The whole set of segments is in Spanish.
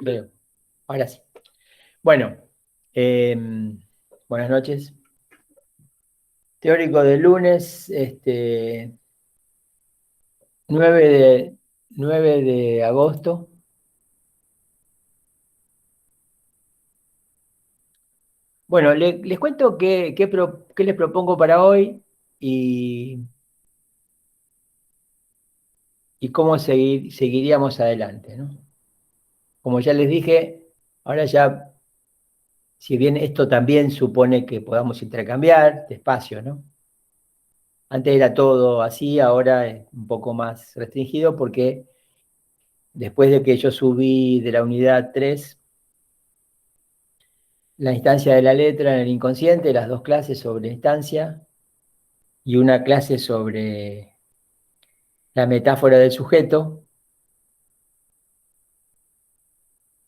Creo. Ahora sí. Bueno, buenas noches. Teórico del lunes, 9 de, 9 de agosto. Bueno, les cuento qué les propongo para hoy y cómo seguiríamos adelante, ¿no? Como ya les dije, ahora ya, si bien esto también supone que podamos intercambiar de espacio, ¿no? Antes era todo así, ahora es un poco más restringido porque después de que yo subí de la unidad 3 la instancia de la letra en el inconsciente, las dos clases sobre instancia y una clase sobre la metáfora del sujeto,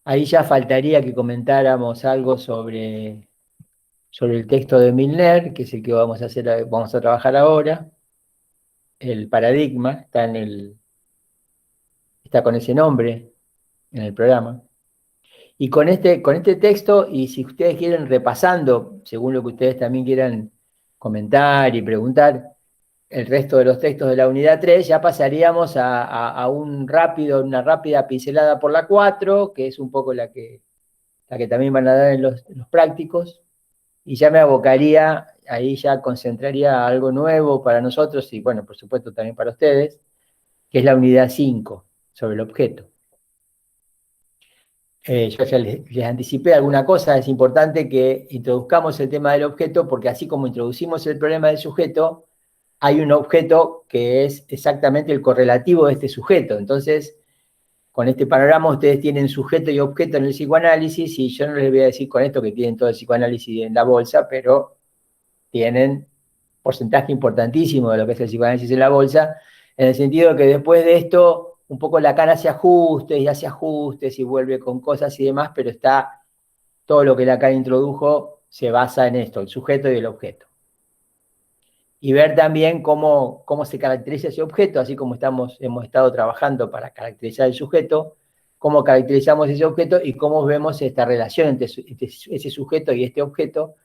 ahí ya faltaría que comentáramos algo sobre el texto de Milner, que es el que vamos a trabajar ahora. El paradigma está con ese nombre en el programa. Y con este texto, y si ustedes quieren repasando, según lo que ustedes también quieran comentar y preguntar, el resto de los textos de la unidad 3, ya pasaríamos a una rápida pincelada por la 4, que es un poco la que también van a dar en los prácticos, y ya me abocaría, ahí ya concentraría algo nuevo para nosotros, y bueno, por supuesto también para ustedes, que es la unidad 5, sobre el objeto. Yo ya les anticipé alguna cosa, es importante que introduzcamos el tema del objeto, porque así como introducimos el problema del sujeto, hay un objeto que es exactamente el correlativo de este sujeto. Entonces, con este panorama ustedes tienen sujeto y objeto en el psicoanálisis, y yo no les voy a decir con esto que tienen todo el psicoanálisis en la bolsa, pero tienen porcentaje importantísimo de lo que es el psicoanálisis en la bolsa, en el sentido de que después de esto, un poco Lacan hace ajustes y vuelve con cosas y demás, pero todo lo que Lacan introdujo se basa en esto, el sujeto y el objeto. Y ver también cómo se caracteriza ese objeto, así como hemos estado trabajando para caracterizar el sujeto, cómo caracterizamos ese objeto y cómo vemos esta relación entre ese sujeto y este objeto,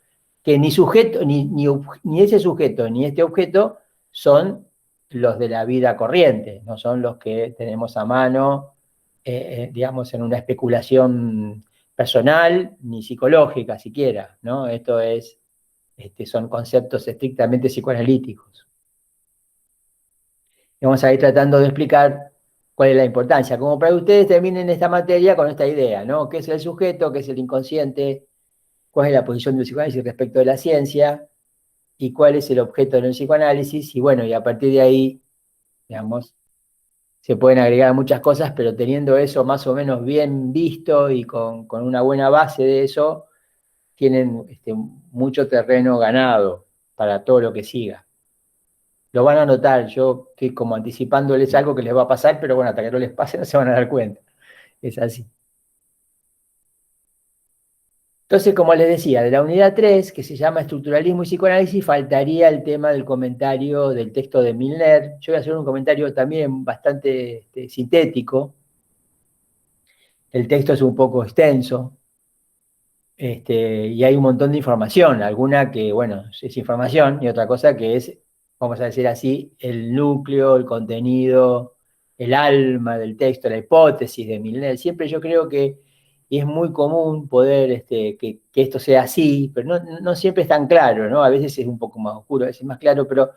que ni ese sujeto ni este objeto son los de la vida corriente, no son los que tenemos a mano, digamos, en una especulación personal ni psicológica siquiera, ¿no? Son conceptos estrictamente psicoanalíticos. Y vamos a ir tratando de explicar cuál es la importancia, como para que ustedes terminen esta materia con esta idea, ¿no? ¿Qué es el sujeto? ¿Qué es el inconsciente? ¿Cuál es la posición del psicoanálisis respecto de la ciencia? ¿Y cuál es el objeto del psicoanálisis? Y bueno, y a partir de ahí, digamos, se pueden agregar muchas cosas, pero teniendo eso más o menos bien visto y con una buena base de eso, tienen mucho terreno ganado para todo lo que siga. Lo van a notar, yo que como anticipándoles algo que les va a pasar, pero bueno, hasta que no les pase no se van a dar cuenta. Es así. Entonces, como les decía, de la unidad 3, que se llama Estructuralismo y Psicoanálisis, faltaría el tema del comentario del texto de Milner. Yo voy a hacer un comentario también bastante sintético. El texto es un poco extenso, y hay un montón de información, alguna que, bueno, es información, y otra cosa que es, vamos a decir así, el núcleo, el contenido, el alma del texto, la hipótesis de Milner. Siempre yo creo que y es muy común poder que esto sea así, pero no siempre es tan claro, ¿no? A veces es un poco más oscuro, a veces más claro, pero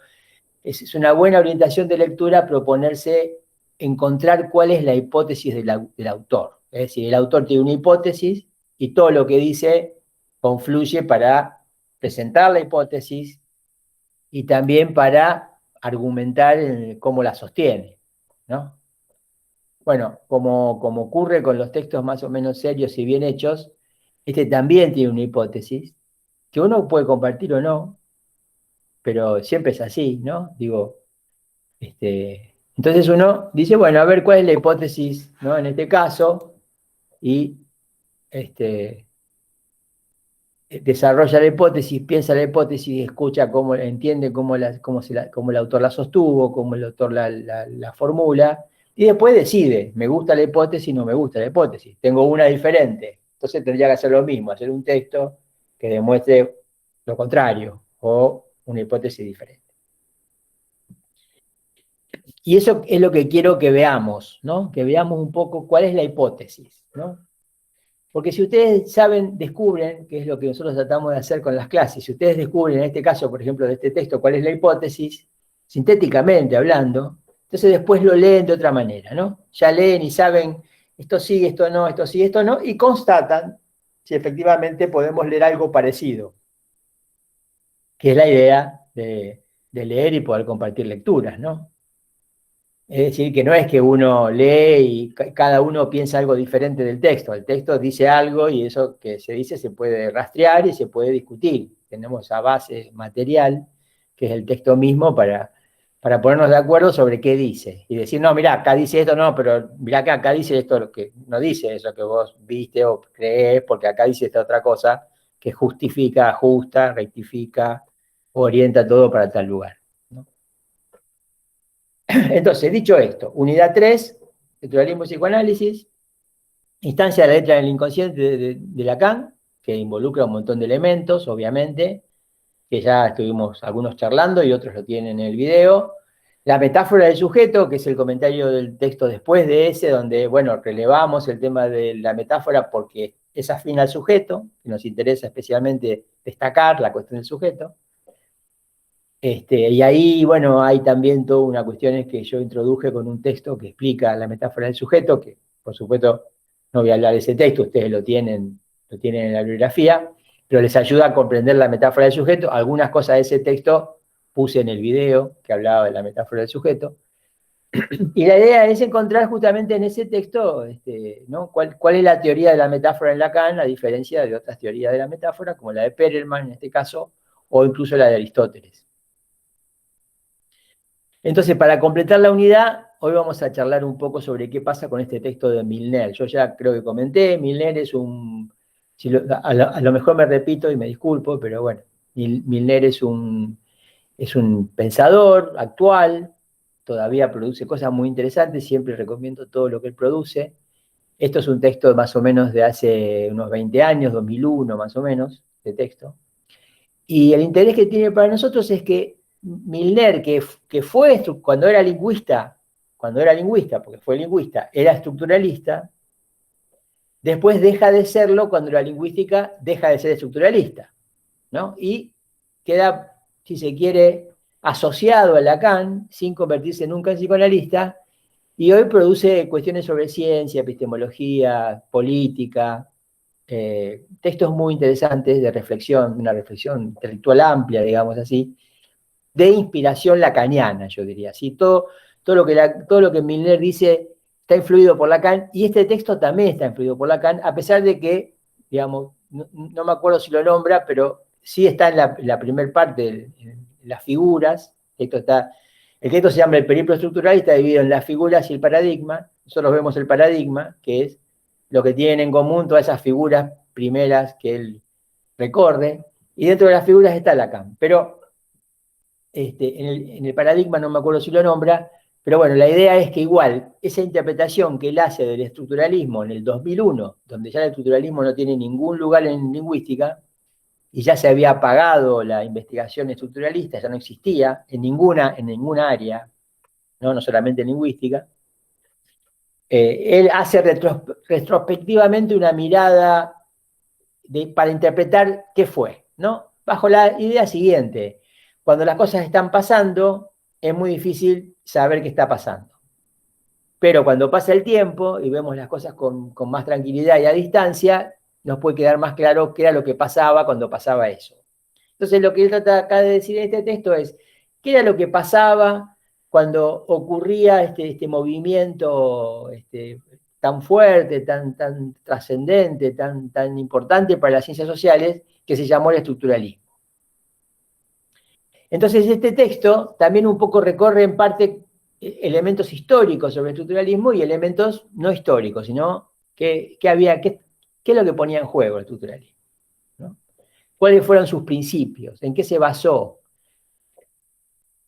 es una buena orientación de lectura proponerse encontrar cuál es la hipótesis del autor. Es decir, el autor tiene una hipótesis y todo lo que dice confluye para presentar la hipótesis y también para argumentar cómo la sostiene, ¿no? Bueno, como ocurre con los textos más o menos serios y bien hechos, este también tiene una hipótesis que uno puede compartir o no, pero siempre es así, ¿no? Digo, entonces uno dice, bueno, a ver cuál es la hipótesis, ¿no? En este caso, y desarrolla la hipótesis, piensa la hipótesis, escucha cómo entiende cómo el autor la sostuvo, cómo el autor la formula, y después decide, me gusta la hipótesis, no me gusta la hipótesis, tengo una diferente, entonces tendría que hacer lo mismo, hacer un texto que demuestre lo contrario, o una hipótesis diferente. Y eso es lo que quiero que veamos, ¿no? Que veamos un poco cuál es la hipótesis, ¿no? Porque si ustedes saben, descubren, que es lo que nosotros tratamos de hacer con las clases, si ustedes descubren en este caso, por ejemplo, de este texto, cuál es la hipótesis, sintéticamente hablando, entonces después lo leen de otra manera, ¿no? Ya leen y saben, esto sí, esto no, esto sí, esto no, y constatan si efectivamente podemos leer algo parecido, que es la idea de leer y poder compartir lecturas, ¿no? Es decir, que no es que uno lee y cada uno piensa algo diferente del texto. El texto dice algo y eso que se dice se puede rastrear y se puede discutir. Tenemos esa base material, que es el texto mismo, para ponernos de acuerdo sobre qué dice. Y decir, no, mirá, acá dice esto, no, pero mirá acá dice esto, lo que no dice eso que vos viste o creés, porque acá dice esta otra cosa que justifica, ajusta, rectifica, orienta todo para tal lugar. Entonces, dicho esto, unidad 3, estructuralismo y psicoanálisis, instancia de la letra en el inconsciente de Lacan, que involucra un montón de elementos, obviamente, que ya estuvimos algunos charlando y otros lo tienen en el video. La metáfora del sujeto, que es el comentario del texto después de ese, donde, bueno, relevamos el tema de la metáfora porque es afín al sujeto, que nos interesa especialmente destacar la cuestión del sujeto. Y ahí, bueno, hay también toda una cuestión que yo introduje con un texto que explica la metáfora del sujeto, que por supuesto no voy a hablar de ese texto, ustedes lo tienen en la bibliografía, pero les ayuda a comprender la metáfora del sujeto. Algunas cosas de ese texto puse en el video que hablaba de la metáfora del sujeto. Y la idea es encontrar justamente en ese texto, ¿no? ¿Cuál es la teoría de la metáfora en Lacan, a diferencia de otras teorías de la metáfora, como la de Perelman en este caso, o incluso la de Aristóteles. Entonces, para completar la unidad, hoy vamos a charlar un poco sobre qué pasa con este texto de Milner. Yo ya creo que comenté, Milner es a lo mejor me repito y me disculpo, pero bueno, Milner es un pensador actual, todavía produce cosas muy interesantes, siempre recomiendo todo lo que él produce. Esto es un texto más o menos de hace unos 20 años, 2001 más o menos, de texto. Y el interés que tiene para nosotros es que Milner, que fue, cuando era lingüista, porque fue lingüista, era estructuralista, después deja de serlo cuando la lingüística deja de ser estructuralista, ¿no? Y queda, si se quiere, asociado a Lacan, sin convertirse nunca en psicoanalista, y hoy produce cuestiones sobre ciencia, epistemología, política, textos muy interesantes de reflexión, una reflexión intelectual amplia, digamos así, de inspiración lacaniana, yo diría. ¿Sí? Todo lo que Milner dice está influido por Lacan, y este texto también está influido por Lacan, a pesar de que, digamos, no me acuerdo si lo nombra, pero sí está en la primera parte, en las figuras. El texto se llama El periplo estructural y está dividido en las figuras y el paradigma. Nosotros vemos el paradigma, que es lo que tienen en común todas esas figuras primeras que él recorre, y dentro de las figuras está Lacan. Pero en el paradigma no me acuerdo si lo nombra, pero bueno, la idea es que igual, esa interpretación que él hace del estructuralismo en el 2001, donde ya el estructuralismo no tiene ningún lugar en lingüística, y ya se había apagado la investigación estructuralista, ya no existía en ninguna área, no solamente en lingüística, él hace retrospectivamente una mirada para interpretar qué fue, ¿no? Bajo la idea siguiente: cuando las cosas están pasando, es muy difícil saber qué está pasando. Pero cuando pasa el tiempo y vemos las cosas con más tranquilidad y a distancia, nos puede quedar más claro qué era lo que pasaba cuando pasaba eso. Entonces, lo que él trata acá de decir en este texto es, ¿qué era lo que pasaba cuando ocurría este movimiento tan fuerte, tan trascendente, tan importante para las ciencias sociales, que se llamó el estructuralismo? Entonces, este texto también un poco recorre en parte elementos históricos sobre el estructuralismo y elementos no históricos, sino qué es lo que ponía en juego el estructuralismo, ¿no? ¿Cuáles fueron sus principios? ¿En qué se basó?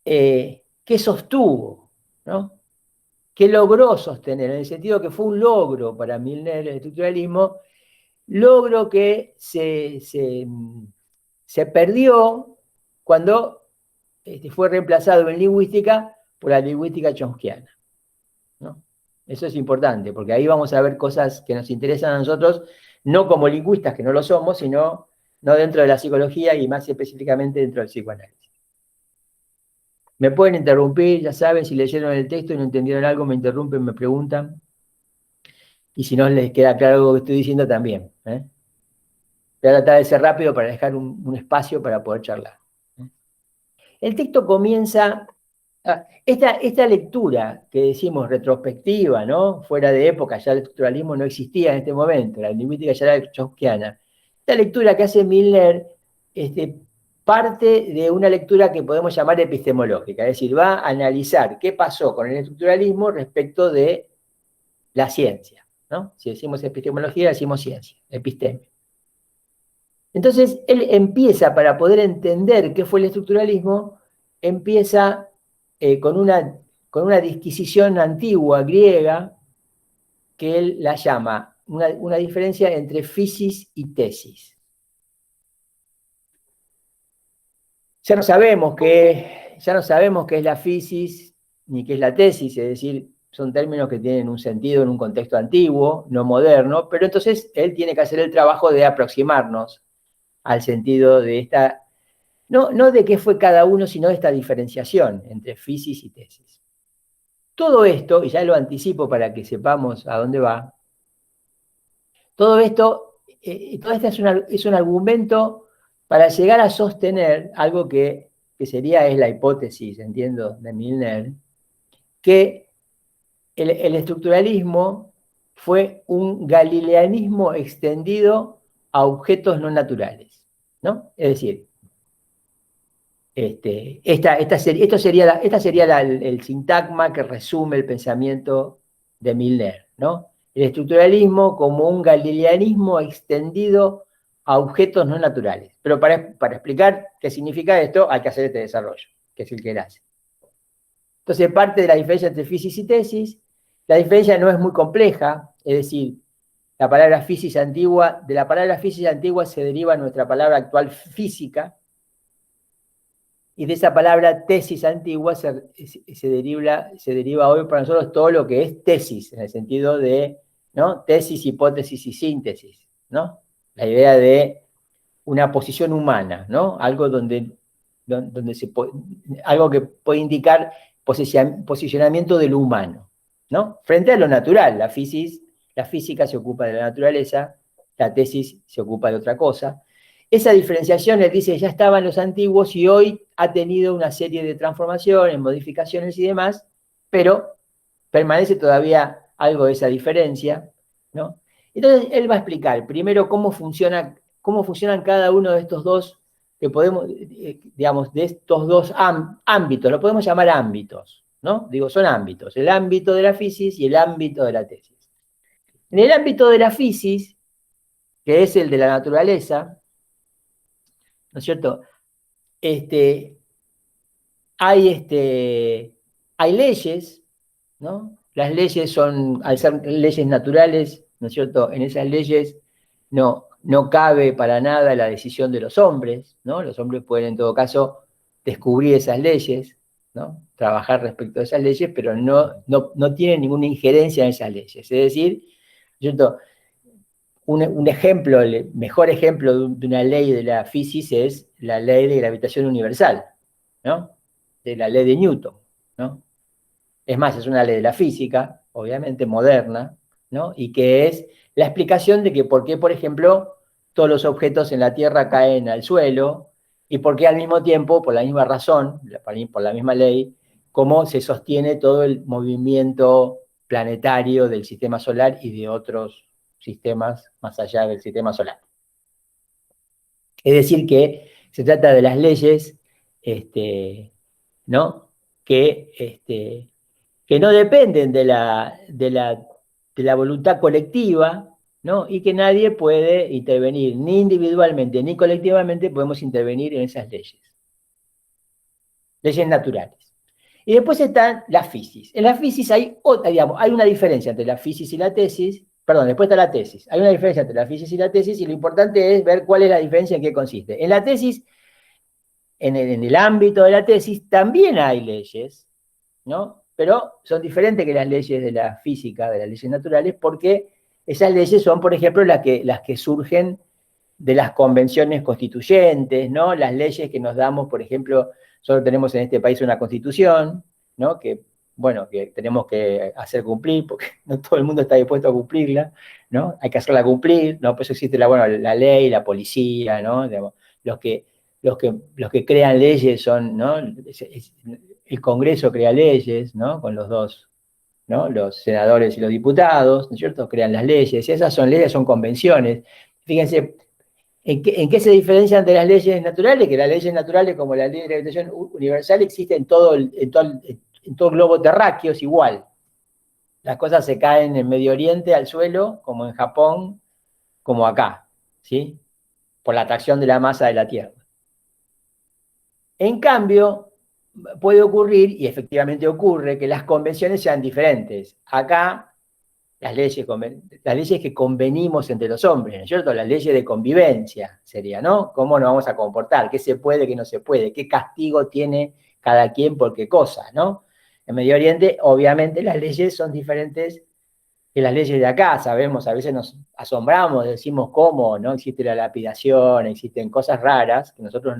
¿Qué sostuvo? ¿No? que logró sostener, en el sentido que fue un logro para Milner el estructuralismo, logro que se perdió cuando fue reemplazado en lingüística por la lingüística chomskiana, ¿no? Eso es importante, porque ahí vamos a ver cosas que nos interesan a nosotros, no como lingüistas, que no lo somos, sino no dentro de la psicología y más específicamente dentro del psicoanálisis. Me pueden interrumpir, ya saben, si leyeron el texto y no entendieron algo, me interrumpen, me preguntan. Y si no les queda claro algo que estoy diciendo, también. Voy a tratar de ser rápido para dejar un espacio para poder charlar. El texto comienza, esta lectura que decimos retrospectiva, ¿no? Fuera de época, ya el estructuralismo no existía en este momento, la lingüística ya era chomskiana. Esta lectura que hace Milner parte de una lectura que podemos llamar epistemológica, es decir, va a analizar qué pasó con el estructuralismo respecto de la ciencia, ¿no? Si decimos epistemología, decimos ciencia, episteme. Entonces, él empieza, para poder entender qué fue el estructuralismo, empieza con una disquisición antigua griega que él la llama una diferencia entre physis y tesis. Ya no sabemos qué es la physis ni qué es la tesis, es decir, son términos que tienen un sentido en un contexto antiguo, no moderno, pero entonces él tiene que hacer el trabajo de aproximarnos al sentido de esta, no de qué fue cada uno, sino de esta diferenciación entre physis y tesis. Todo esto, y ya lo anticipo para que sepamos a dónde va, todo esto es un argumento para llegar a sostener algo que es la hipótesis, entiendo, de Milner, que el estructuralismo fue un galileanismo extendido a objetos no naturales, ¿no? Es decir, esta sería el sintagma que resume el pensamiento de Milner, ¿no? El estructuralismo como un galileanismo extendido a objetos no naturales. Pero para explicar qué significa esto, hay que hacer este desarrollo, que es el que él hace. Entonces, parte de la diferencia entre physis y tesis, la diferencia no es muy compleja, es decir, de la palabra physis antigua se deriva nuestra palabra actual física, y de esa palabra tesis antigua se deriva hoy para nosotros todo lo que es tesis, en el sentido de, ¿no? Tesis, hipótesis y síntesis, ¿no? La idea de una posición humana, ¿no? Algo algo que puede indicar posicionamiento de lo humano, ¿no? Frente a lo natural, la física se ocupa de la naturaleza, la tesis se ocupa de otra cosa. Esa diferenciación, él dice, ya estaba en los antiguos y hoy ha tenido una serie de transformaciones, modificaciones y demás, pero permanece todavía algo de esa diferencia, ¿no? Entonces, él va a explicar primero cómo funcionan cada uno de estos dos, que podemos, digamos, de estos dos ámbitos, lo podemos llamar ámbitos, ¿no? Digo, son ámbitos, el ámbito de la física y el ámbito de la tesis. En el ámbito de la física, que es el de la naturaleza, ¿no es cierto? Hay leyes, ¿no? Las leyes son, al ser leyes naturales, ¿no es cierto? En esas leyes no cabe para nada la decisión de los hombres, ¿no? Los hombres pueden en todo caso descubrir esas leyes, ¿no? Trabajar respecto a esas leyes, pero no tienen ninguna injerencia en esas leyes. Es decir, ¿no es cierto? Un ejemplo, el mejor ejemplo de una ley de la física es la ley de gravitación universal, ¿no? De la ley de Newton, ¿no? Es más, es una ley de la física, obviamente moderna, ¿no? Y que es la explicación de que por qué, por ejemplo, todos los objetos en la Tierra caen al suelo y por qué al mismo tiempo, por la misma razón, por la misma ley, cómo se sostiene todo el movimiento planetario del sistema solar y de otros sistemas más allá del sistema solar. Es decir, que se trata de las leyes, ¿no? Que no dependen de la voluntad colectiva, ¿no? Y que nadie puede intervenir, ni individualmente ni colectivamente podemos intervenir en esas leyes. Leyes naturales. Y después están las fisis. En la fisis hay, digamos, hay una diferencia entre la fisis y la tesis. Perdón, después está la tesis. Hay una diferencia entre la fisis y la tesis, y lo importante es ver cuál es la diferencia, en qué consiste. En la tesis, en el ámbito de la tesis, también hay leyes, ¿no? Pero son diferentes que las leyes de la física, de las leyes naturales, porque esas leyes son, por ejemplo, las que surgen de las convenciones constituyentes, ¿no? Las leyes que nos damos, por ejemplo, solo tenemos en este país una constitución, ¿no? Que, bueno, que tenemos que hacer cumplir, porque no todo el mundo está dispuesto a cumplirla, ¿no? Hay que hacerla cumplir, ¿no? Por eso existe la ley, la policía, ¿no? Digamos, los que crean leyes son, ¿no? El Congreso crea leyes, ¿no? Con los dos, ¿no? Los senadores y los diputados, ¿no es cierto? Crean las leyes, y esas son leyes, son convenciones. Fíjense, ¿en qué se diferencian de las leyes naturales? Que las leyes naturales, como la ley de gravitación universal, existen en todo el globo terráqueo, es igual. Las cosas se caen en Medio Oriente al suelo, como en Japón, como acá, ¿sí? Por la atracción de la masa de la Tierra. En cambio, puede ocurrir, y efectivamente ocurre, que las convenciones sean diferentes. Acá, las leyes que convenimos entre los hombres, ¿no es cierto? Las leyes de convivencia sería, ¿no? ¿Cómo nos vamos a comportar? ¿Qué se puede, qué no se puede? ¿Qué castigo tiene cada quien por qué cosa, ¿no? En Medio Oriente, obviamente, las leyes son diferentes que las leyes de acá. Sabemos, a veces nos asombramos, decimos cómo, ¿no? Existe la lapidación, existen cosas raras que nosotros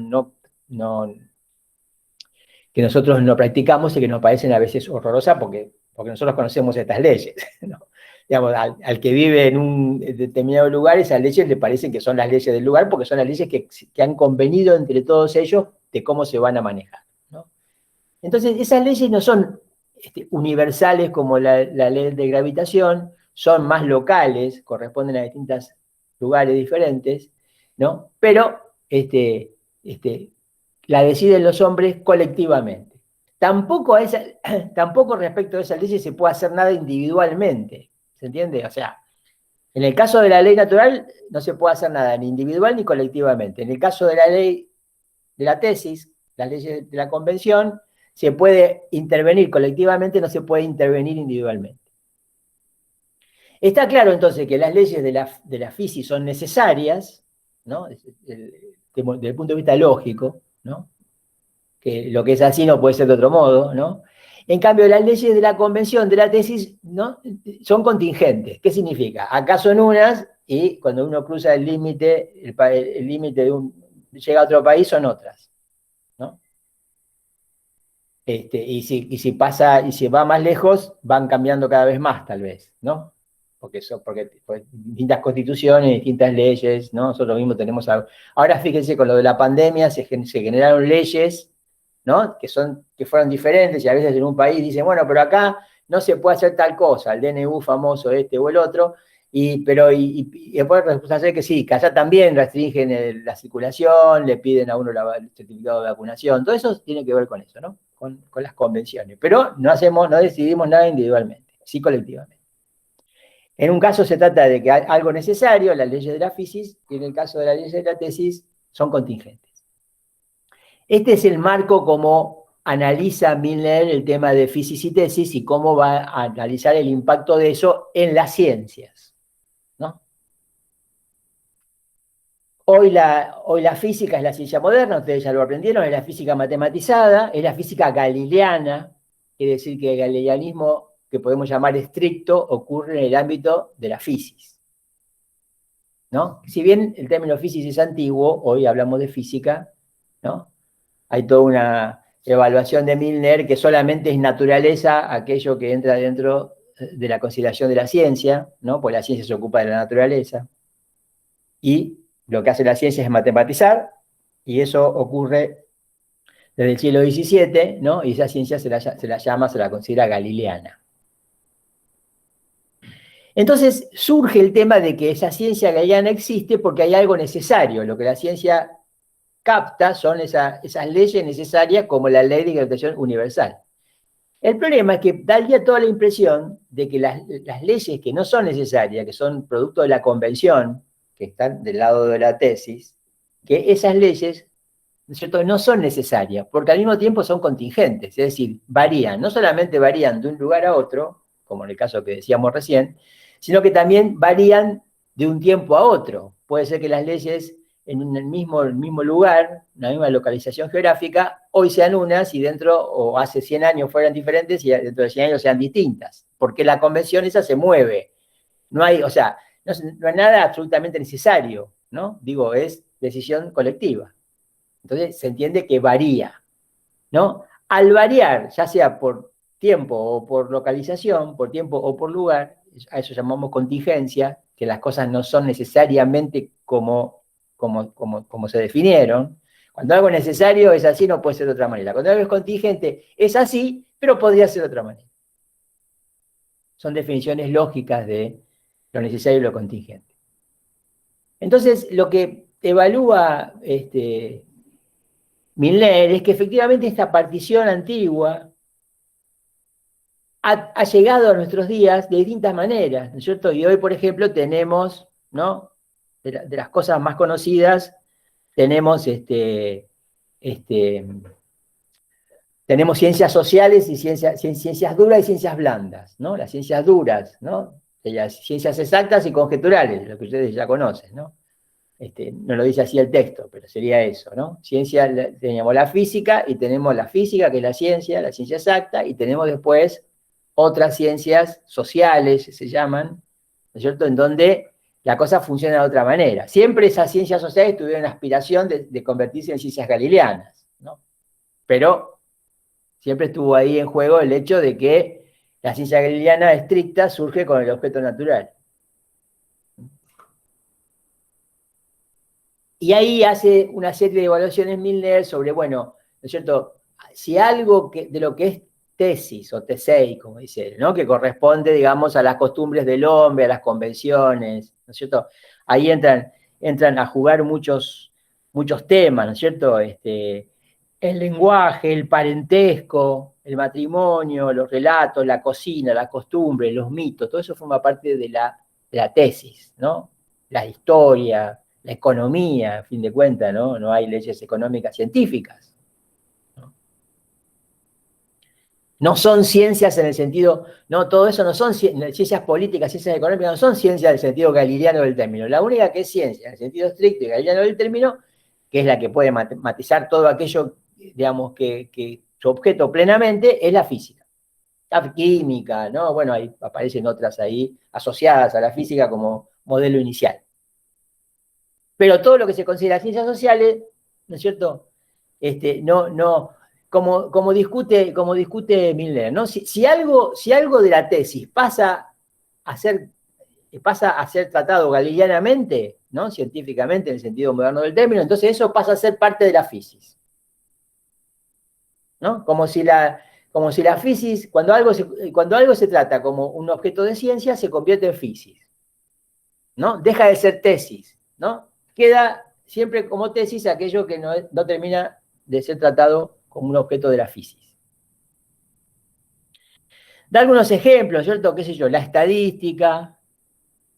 que nosotros no practicamos y que nos parecen a veces horrorosas porque nosotros conocemos estas leyes, ¿no? Digamos, al que vive en un determinado lugar, esas leyes le parecen que son las leyes del lugar porque son las leyes que han convenido entre todos ellos de cómo se van a manejar, ¿no? Entonces, esas leyes no son universales como la ley de gravitación, son más locales, corresponden a distintos lugares diferentes, ¿no? Pero la deciden los hombres colectivamente. Tampoco respecto a esas leyes se puede hacer nada individualmente, ¿se entiende? O sea, en el caso de la ley natural no se puede hacer nada ni individual ni colectivamente. En el caso de la ley de la tesis, las leyes de la convención, se puede intervenir colectivamente, no se puede intervenir individualmente. Está claro entonces que las leyes de la física son necesarias, ¿no? Desde el punto de vista lógico, ¿no? Que lo que es así no puede ser de otro modo, ¿no? En cambio, las leyes de la convención, de la tesis, ¿no? Son contingentes. ¿Qué significa? Acá son unas, y cuando uno cruza el límite, el límite llega a otro país, son otras, ¿no? Y si va más lejos, van cambiando cada vez más, tal vez, ¿no? Porque distintas constituciones, distintas leyes, ¿no? Nosotros mismos tenemos... Ahora fíjense, con lo de la pandemia se generaron leyes, ¿no? Que fueron diferentes, y a veces en un país dicen, bueno, pero acá no se puede hacer tal cosa, el DNU famoso este o el otro, y después resulta ser que sí, que allá también restringen la circulación, le piden a uno el certificado de vacunación, todo eso tiene que ver con eso, ¿no? Con las convenciones, pero no decidimos nada individualmente, sí colectivamente. En un caso se trata de que hay algo necesario, las leyes de la física, y en el caso de las leyes de la tesis, son contingentes. Este es el marco como analiza Milner el tema de física y tesis y cómo va a analizar el impacto de eso en las ciencias, ¿no? Hoy la física es la ciencia moderna, ustedes ya lo aprendieron, es la física matematizada, es la física galileana, quiere decir que el galileanismo, que podemos llamar estricto, ocurre en el ámbito de la física, ¿no? Si bien el término física es antiguo, hoy hablamos de física, ¿no? Hay toda una evaluación de Milner que solamente es naturaleza aquello que entra dentro de la consideración de la ciencia, ¿no? Porque la ciencia se ocupa de la naturaleza. Y lo que hace la ciencia es matematizar, y eso ocurre desde el siglo XVII, ¿no? Y esa ciencia se la considera galileana. Entonces surge el tema de que esa ciencia galileana existe porque hay algo necesario. Lo que la ciencia capta son esas leyes necesarias como la ley de gravitación universal. El problema es que daría toda la impresión de que las leyes que no son necesarias, que son producto de la convención, que están del lado de la tesis, que esas leyes ¿no es cierto?, no son necesarias, porque al mismo tiempo son contingentes, es decir, varían, no solamente varían de un lugar a otro, como en el caso que decíamos recién, sino que también varían de un tiempo a otro. Puede ser que las leyes en el mismo lugar, en la misma localización geográfica, hoy sean unas y dentro, o hace 100 años fueran diferentes y dentro de 100 años sean distintas, porque la convención esa se mueve. No hay, o sea, no hay nada absolutamente necesario, ¿no? Digo, es decisión colectiva. Entonces se entiende que varía, ¿no? Al variar, ya sea por tiempo o por localización, por tiempo o por lugar, a eso llamamos contingencia, que las cosas no son necesariamente como se definieron. Cuando algo es necesario es así, no puede ser de otra manera. Cuando algo es contingente es así, pero podría ser de otra manera. Son definiciones lógicas de lo necesario y lo contingente. Entonces, lo que evalúa Milner es que efectivamente esta partición antigua ha llegado a nuestros días de distintas maneras, ¿no es cierto? Y hoy, por ejemplo, tenemos, ¿no?, de las cosas más conocidas, tenemos tenemos ciencias sociales y ciencias duras y ciencias blandas, ¿no? Las ciencias duras, ¿no? Las ciencias exactas y conjeturales, lo que ustedes ya conocen, ¿no? No lo dice así el texto, pero sería eso, ¿no? Ciencia, tenemos la física, y tenemos la física, que es la ciencia exacta, y tenemos después otras ciencias sociales, se llaman, ¿no es cierto?, en donde la cosa funciona de otra manera. Siempre esas ciencias sociales tuvieron la aspiración de convertirse en ciencias galileanas, ¿no? Pero siempre estuvo ahí en juego el hecho de que la ciencia galileana estricta surge con el objeto natural. Y ahí hace una serie de evaluaciones Milner sobre, bueno, ¿no es cierto?, si algo de lo que es tesis o tesei, como dice él, ¿no?, que corresponde, digamos, a las costumbres del hombre, a las convenciones, ¿no es cierto? Ahí entran a jugar muchos temas, ¿no es cierto? El lenguaje, el parentesco, el matrimonio, los relatos, la cocina, la costumbre, los mitos, todo eso forma parte de la tesis, ¿no? La historia, la economía, a fin de cuentas, ¿no? No hay leyes económicas científicas. No son ciencias en el sentido, no, todo eso no son ciencias políticas, ciencias económicas, no son ciencias en el sentido galileano del término. La única que es ciencia en el sentido estricto y galileano del término, que es la que puede matizar todo aquello, digamos, que su objeto plenamente, es la física. La química, ¿no? Bueno, ahí aparecen otras ahí asociadas a la física como modelo inicial. Pero todo lo que se considera ciencias sociales, ¿no es cierto?, como discute Milner, ¿no? Si algo de la tesis pasa a ser tratado galileanamente, ¿no?, científicamente en el sentido moderno del término, entonces eso pasa a ser parte de la física, ¿no? Como si la física, cuando algo se trata como un objeto de ciencia, se convierte en física, ¿no? Deja de ser tesis, ¿no? Queda siempre como tesis aquello que no termina de ser tratado como un objeto de la física. Da algunos ejemplos, ¿cierto? ¿Qué sé yo? La estadística,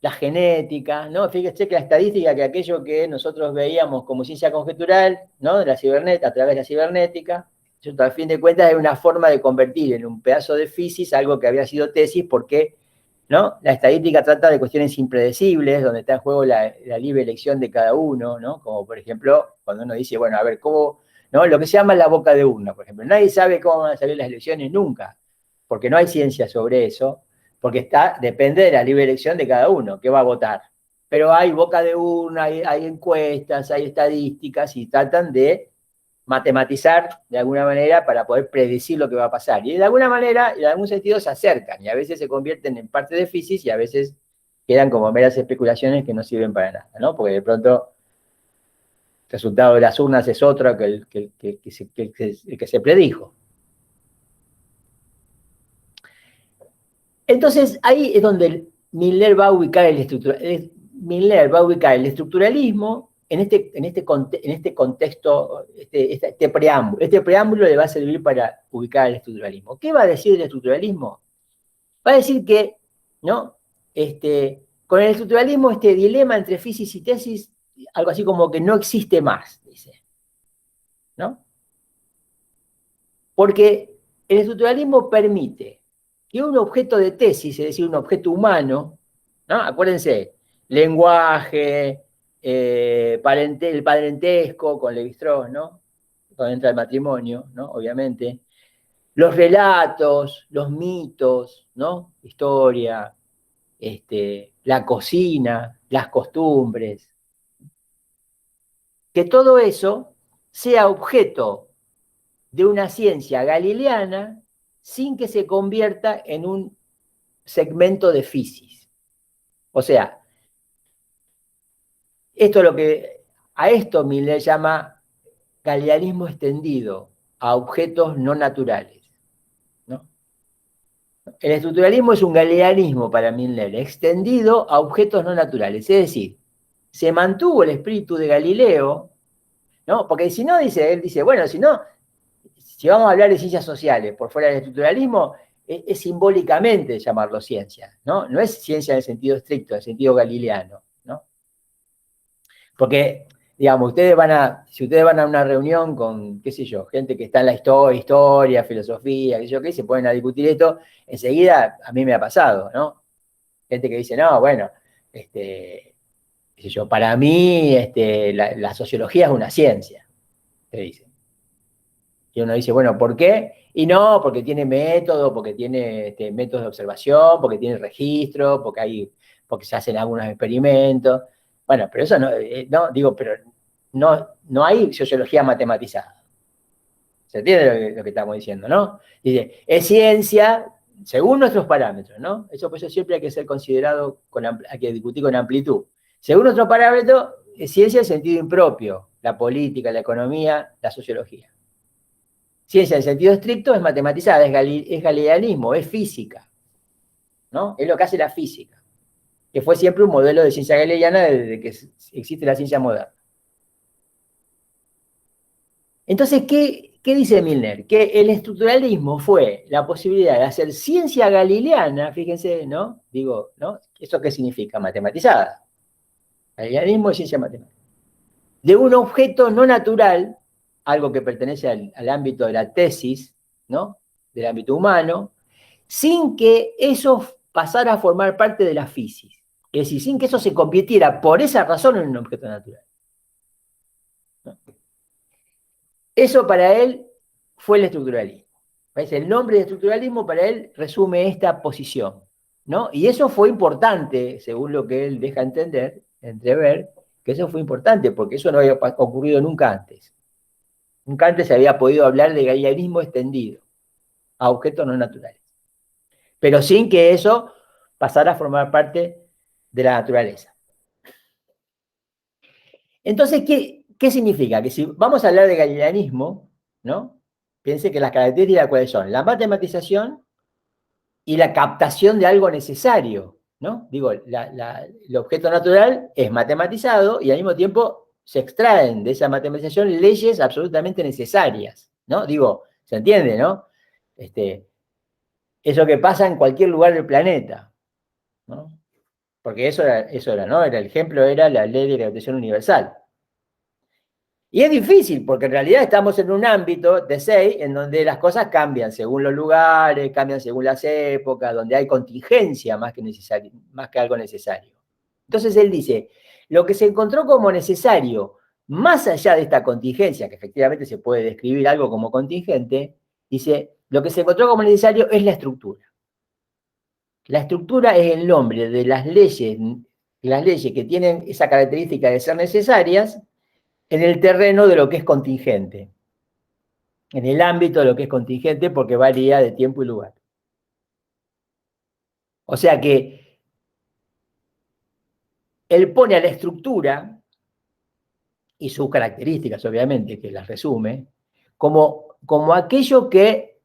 la genética, ¿no? Fíjese que la estadística, que aquello que nosotros veíamos como ciencia conjetural, ¿no?, de la cibernética, a través de la cibernética, ¿cierto? Al fin de cuentas es una forma de convertir en un pedazo de física algo que había sido tesis, porque, ¿no?, la estadística trata de cuestiones impredecibles, donde está en juego la libre elección de cada uno, ¿no? Como por ejemplo, cuando uno dice, bueno, a ver, ¿cómo, ¿no?, lo que se llama la boca de urna, por ejemplo. Nadie sabe cómo van a salir las elecciones nunca, porque no hay ciencia sobre eso, porque depende de la libre elección de cada uno, que va a votar. Pero hay boca de urna, hay encuestas, hay estadísticas, y tratan de matematizar de alguna manera para poder predecir lo que va a pasar. Y de alguna manera, en algún sentido, se acercan, y a veces se convierten en parte de física, y a veces quedan como meras especulaciones que no sirven para nada, ¿no? Porque de pronto el resultado de las urnas es otro que el que se predijo. Entonces, ahí es donde Milner va a ubicar el estructuralismo en este contexto, este preámbulo. Este preámbulo le va a servir para ubicar el estructuralismo. ¿Qué va a decir el estructuralismo? Va a decir que, ¿no?, con el estructuralismo, este dilema entre física y tesis, algo así como que no existe más, dice. ¿no? Porque el estructuralismo permite que un objeto de tesis, es decir, un objeto humano, ¿no? Acuérdense, lenguaje, el parentesco con Levi-Strauss, ¿no? Cuando entra el matrimonio, ¿no? Obviamente. Los relatos, los mitos, ¿no? Historia, la cocina, las costumbres. Que todo eso sea objeto de una ciencia galileana sin que se convierta en un segmento de fisis. O sea, esto es lo que a esto Millet llama galileanismo extendido a objetos no naturales, ¿no? El estructuralismo es un galileanismo para Millet extendido a objetos no naturales, es decir, se mantuvo el espíritu de Galileo, ¿no? Porque si no, él dice, bueno, si no, si vamos a hablar de ciencias sociales por fuera del estructuralismo, es simbólicamente llamarlo ciencia, ¿no? No es ciencia en el sentido estricto, en el sentido galileano, ¿no? Porque, digamos, si ustedes van a una reunión con, qué sé yo, gente que está en la historia, filosofía, qué sé yo, qué, se ponen a discutir esto, enseguida a mí me ha pasado, ¿no? Gente que dice, no, bueno, qué sé yo, para mí la sociología es una ciencia, te dicen. Y uno dice, bueno, ¿por qué? Y no, porque tiene método, porque tiene métodos de observación, porque tiene registro, porque se hacen algunos experimentos. Bueno, pero eso no digo, pero no hay sociología matematizada. ¿Se entiende lo que estamos diciendo, no? Dice, es ciencia según nuestros parámetros, ¿no? Eso por eso siempre hay que ser considerado, hay que discutir con amplitud. Según nuestros parámetros, es ciencia en sentido impropio, la política, la economía, la sociología. Ciencia en sentido estricto es matematizada, es galileanismo, es física, ¿no? Es lo que hace la física, que fue siempre un modelo de ciencia galileana desde que existe la ciencia moderna. Entonces, ¿qué dice Milner? Que el estructuralismo fue la posibilidad de hacer ciencia galileana, fíjense, ¿no? Digo, ¿no? ¿Eso qué significa? Matematizada. Galileanismo es ciencia matemática. De un objeto no natural, algo que pertenece al ámbito de la tesis, ¿no? Del ámbito humano, sin que eso pasara a formar parte de la fisis. Es decir, sin que eso se convirtiera por esa razón en un objeto natural. ¿No? Eso para él fue el estructuralismo. El nombre de estructuralismo para él resume esta posición, ¿no? Y eso fue importante, según lo que él deja entrever, que eso fue importante, porque eso no había ocurrido nunca antes. Nunca antes se había podido hablar de galileanismo extendido a objetos no naturales. Pero sin que eso pasara a formar parte de la naturaleza. Entonces, ¿qué significa? Que si vamos a hablar de galileanismo, ¿no? Piense que las características cuáles son: la matematización y la captación de algo necesario, ¿no? Digo, el objeto natural es matematizado y al mismo tiempo se extraen de esa matematización leyes absolutamente necesarias, ¿no? Digo, ¿se entiende, no? Eso que pasa en cualquier lugar del planeta, ¿no? Porque eso era, ¿no? El ejemplo era la ley de gravitación universal. Y es difícil, porque en realidad estamos en un ámbito de 6 en donde las cosas cambian según los lugares, cambian según las épocas, donde hay contingencia más que algo necesario. Entonces él dice, lo que se encontró como necesario, más allá de esta contingencia, que efectivamente se puede describir algo como contingente, dice, lo que se encontró como necesario es la estructura. La estructura es el nombre de las leyes que tienen esa característica de ser necesarias, en el terreno de lo que es contingente, en el ámbito de lo que es contingente, porque varía de tiempo y lugar. O sea que él pone a la estructura y sus características, obviamente, que las resume, como aquello que,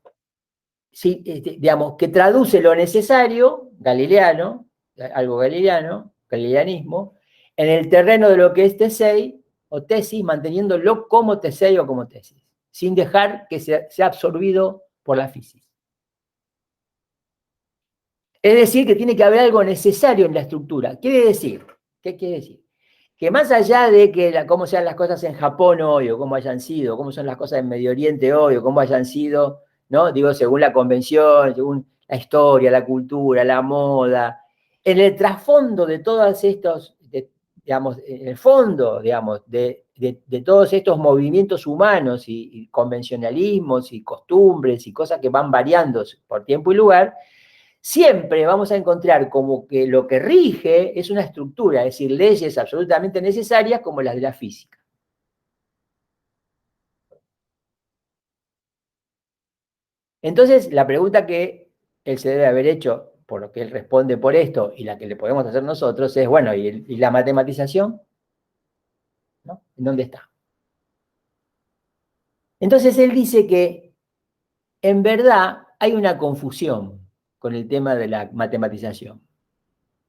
digamos, que traduce lo necesario, galileano, algo galileanismo, en el terreno de lo que es tesei o tesis, manteniéndolo como tesei o como tesis, sin dejar que sea absorbido por la fisis. Es decir, que tiene que haber algo necesario en la estructura. ¿Qué quiere decir? que más allá de que cómo sean las cosas en Japón hoy, o cómo hayan sido, cómo son las cosas en Medio Oriente hoy, o cómo hayan sido, ¿no? Digo, según la convención, según la historia, la cultura, la moda, en el trasfondo de todos estos, digamos, en el fondo, digamos, de todos estos movimientos humanos y convencionalismos y costumbres y cosas que van variando por tiempo y lugar, siempre vamos a encontrar como que lo que rige es una estructura, es decir, leyes absolutamente necesarias como las de la física. Entonces, la pregunta que él se debe haber hecho, por lo que él responde por esto, y la que le podemos hacer nosotros, es, bueno, ¿y la matematización? ¿No? ¿En dónde está? Entonces, él dice que, en verdad, hay una confusión con el tema de la matematización.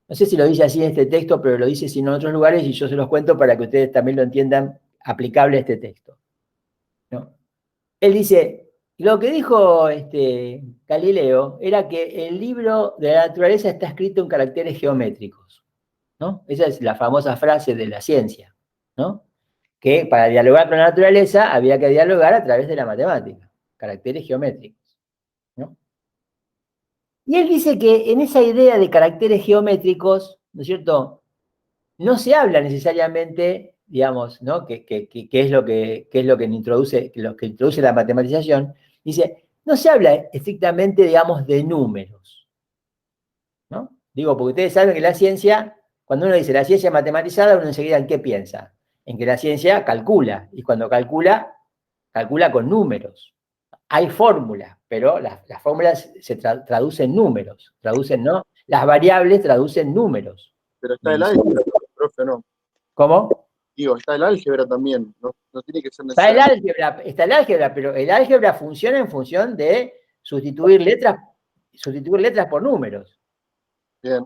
No sé si lo dice así en este texto, pero lo dice sino en otros lugares, y yo se los cuento para que ustedes también lo entiendan aplicable a este texto, ¿no? Él dice, lo que dijo Galileo era que el libro de la naturaleza está escrito en caracteres geométricos, ¿no? Esa es la famosa frase de la ciencia, ¿no? Que para dialogar con la naturaleza había que dialogar a través de la matemática, caracteres geométricos, ¿no? Y él dice que en esa idea de caracteres geométricos, ¿no es cierto?, no se habla necesariamente, digamos, ¿no?, que es lo que introduce la matematización. Dice, no se habla estrictamente, digamos, de números, ¿no? Digo, porque ustedes saben que la ciencia, cuando uno dice la ciencia matematizada, uno enseguida ¿en qué piensa? En que la ciencia calcula, y cuando calcula, calcula con números. Hay fórmulas, pero las fórmulas se traducen números, traducen, ¿no? Las variables traducen números. Pero está el álgebra, profe, ¿no? ¿Cómo? Digo, está el álgebra también, no tiene que ser Está necesariamente. el álgebra, pero el álgebra funciona en función de sustituir letras por números, Bien,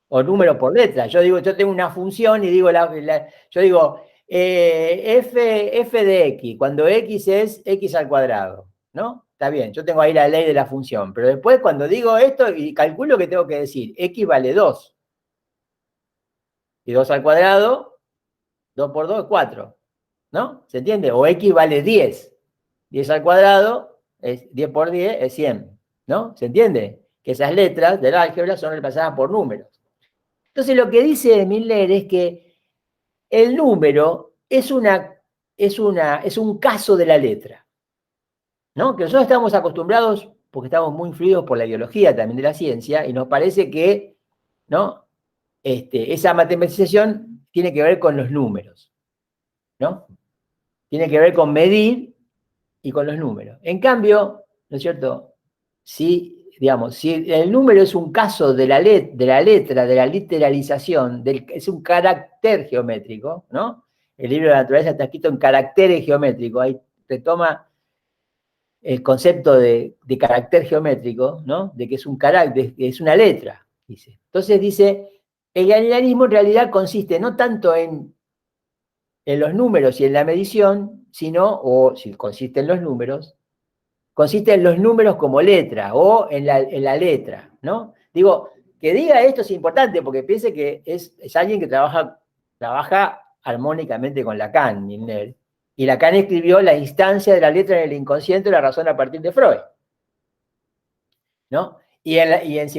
o números por letras. Yo digo, yo tengo una función y digo, yo digo, f de x, cuando x es x al cuadrado, ¿no? Está bien, yo tengo ahí la ley de la función, pero después cuando digo esto y calculo que tengo que decir, x vale 2, y 2 al cuadrado, 2 por 2 es 4, ¿no? ¿Se entiende? O x vale 10, 10 al cuadrado, es 10 por 10 es 100, ¿no? ¿Se entiende? Que esas letras del álgebra son reemplazadas por números. Entonces lo que dice Miller es que el número es un caso de la letra, ¿no? Que nosotros estamos acostumbrados, porque estamos muy influidos por la ideología también de la ciencia, y nos parece que, ¿no?, esa matematización tiene que ver con los números, ¿no? Tiene que ver con medir y con los números. En cambio, ¿no es cierto? Si, digamos, si el número es un caso de la letra, de la literalización, es un carácter geométrico, ¿no? El libro de la naturaleza está escrito en caracteres geométricos, ahí retoma el concepto de carácter geométrico, ¿no? De que es un carácter, que es una letra, dice. Entonces dice, el galileanismo en realidad consiste no tanto en los números y en la medición, sino, o si consiste en los números, consiste en los números como letra o en la letra, ¿no? Digo, que diga esto es importante porque piense que es alguien que trabaja armónicamente con Lacan, Milner, y Lacan escribió la instancia de la letra en el inconsciente, la razón a partir de Freud, ¿no? Y en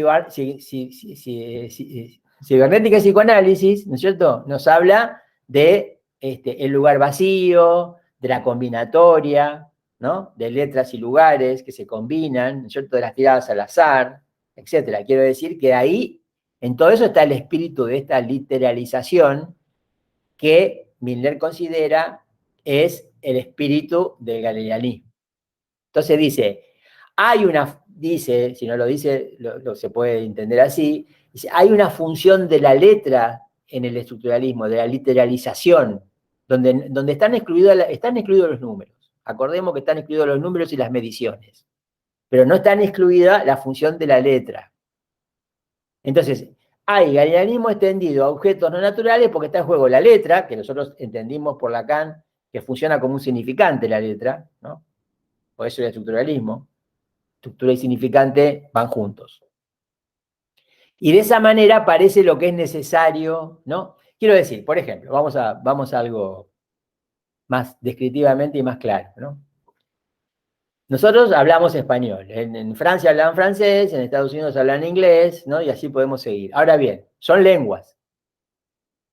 cibernética y psicoanálisis, ¿no es cierto?, nos habla de el lugar vacío, de la combinatoria, ¿no?, de letras y lugares que se combinan, ¿no es cierto?, de las tiradas al azar, etcétera. Quiero decir que ahí, en todo eso está el espíritu de esta literalización que Milner considera es el espíritu del galileanismo. Entonces dice, si no lo dice, se puede entender así, dice, hay una función de la letra en el estructuralismo, de la literalización, donde están excluidos los números. Acordemos que están excluidos los números y las mediciones, pero no están excluida la función de la letra. Entonces, hay galileanismo extendido a objetos no naturales porque está en juego la letra, que nosotros entendimos por Lacan, que funciona como un significante la letra, ¿no? Por eso el estructuralismo. Estructura y significante van juntos. Y de esa manera parece lo que es necesario, ¿no? Quiero decir, por ejemplo, vamos a algo más descriptivamente y más claro, ¿no? Nosotros hablamos español, en Francia hablan francés, en Estados Unidos hablan inglés, ¿no? Y así podemos seguir. Ahora bien, son lenguas.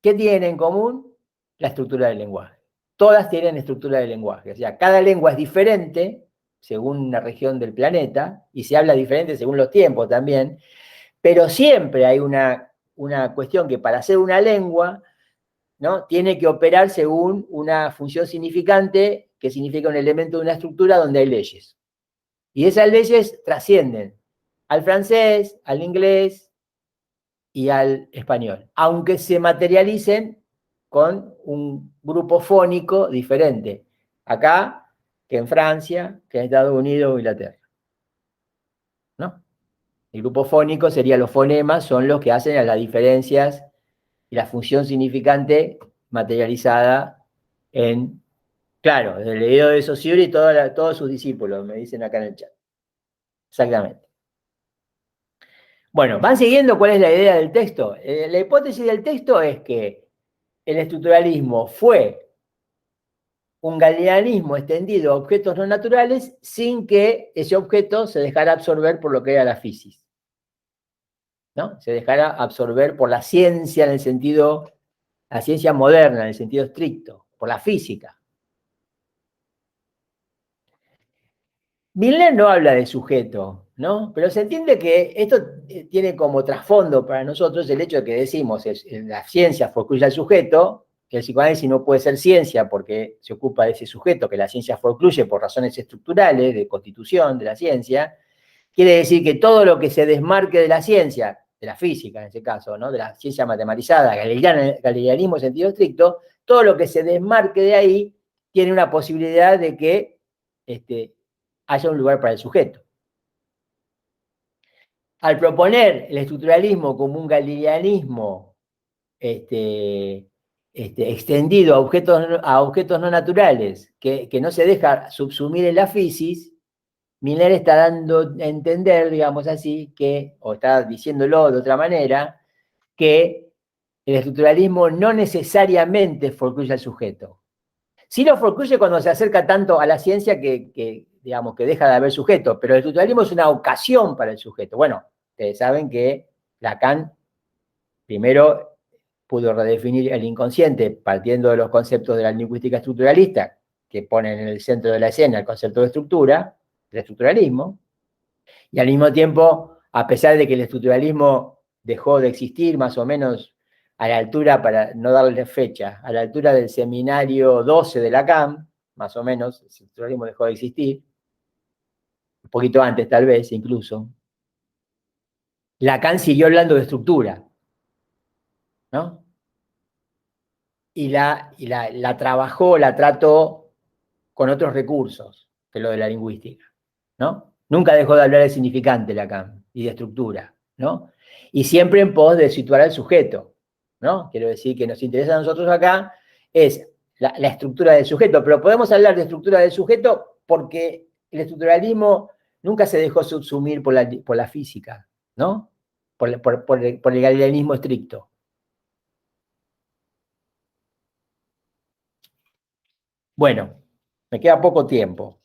¿Qué tienen en común? La estructura del lenguaje. Todas tienen estructura del lenguaje. O sea, cada lengua es diferente según la región del planeta y se habla diferente según los tiempos también, pero siempre hay una cuestión que para hacer una lengua, ¿no? Tiene que operar según una función significante que significa un elemento de una estructura donde hay leyes. Y esas leyes trascienden al francés, al inglés y al español, aunque se materialicen con un grupo fónico diferente, acá que en Francia, que en Estados Unidos o Inglaterra, ¿no? El grupo fónico sería los fonemas, son los que hacen las diferencias y la función significante materializada en, claro, el leído de Saussure y todos sus discípulos, me dicen acá en el chat. Exactamente. Bueno, ¿van siguiendo cuál es la idea del texto? La hipótesis del texto es que el estructuralismo fue un galileanismo extendido a objetos no naturales sin que ese objeto se dejara absorber por lo que era la física, ¿no? Se dejara absorber por la ciencia en el sentido, la ciencia moderna en el sentido estricto, por la física. Milner no habla de sujeto, ¿no? Pero se entiende que esto tiene como trasfondo para nosotros el hecho de que decimos la ciencia forcluye al sujeto, que el psicoanálisis no puede ser ciencia porque se ocupa de ese sujeto, que la ciencia forcluye por razones estructurales, de constitución de la ciencia. Quiere decir que todo lo que se desmarque de la ciencia, de la física en este caso, ¿no? De la ciencia matematizada, galileanismo en sentido estricto, todo lo que se desmarque de ahí tiene una posibilidad de que haya un lugar para el sujeto. Al proponer el estructuralismo como un galileanismo extendido a objetos no naturales, que no se deja subsumir en la física, Milner está dando a entender, digamos así, o está diciéndolo de otra manera, que el estructuralismo no necesariamente forcluye al sujeto. Sí lo forcluye cuando se acerca tanto a la ciencia digamos, que deja de haber sujeto, pero el estructuralismo es una ocasión para el sujeto. Bueno, ustedes saben que Lacan primero pudo redefinir el inconsciente partiendo de los conceptos de la lingüística estructuralista, que ponen en el centro de la escena el concepto de estructura, del estructuralismo, y al mismo tiempo, a pesar de que el estructuralismo dejó de existir más o menos a la altura, para no darle fecha, a la altura del seminario 12 de Lacan, más o menos, el estructuralismo dejó de existir, un poquito antes tal vez incluso, Lacan siguió hablando de estructura, ¿no? Y la trabajó, la trató con otros recursos que lo de la lingüística, ¿no? Nunca dejó de hablar de significante Lacan y de estructura, ¿no? Y siempre en pos de situar al sujeto, ¿no? Quiero decir que nos interesa a nosotros acá es la estructura del sujeto, pero podemos hablar de estructura del sujeto porque el estructuralismo nunca se dejó subsumir por la física, ¿no? Por el galileanismo estricto. Bueno, me queda poco tiempo.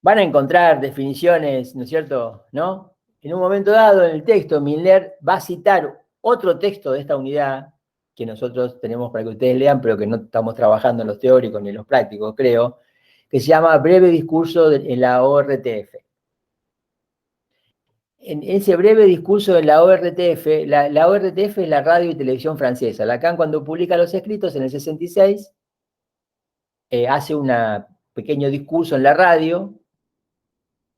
Van a encontrar definiciones, ¿no es cierto? ¿No? En un momento dado, en el texto, Milner va a citar otro texto de esta unidad que nosotros tenemos para que ustedes lean, pero que no estamos trabajando en los teóricos ni en los prácticos, creo, que se llama Breve Discurso en la ORTF. En ese breve discurso de la ORTF, la ORTF es la radio y televisión francesa. Lacan, cuando publica los escritos en el 66, hace un pequeño discurso en la radio,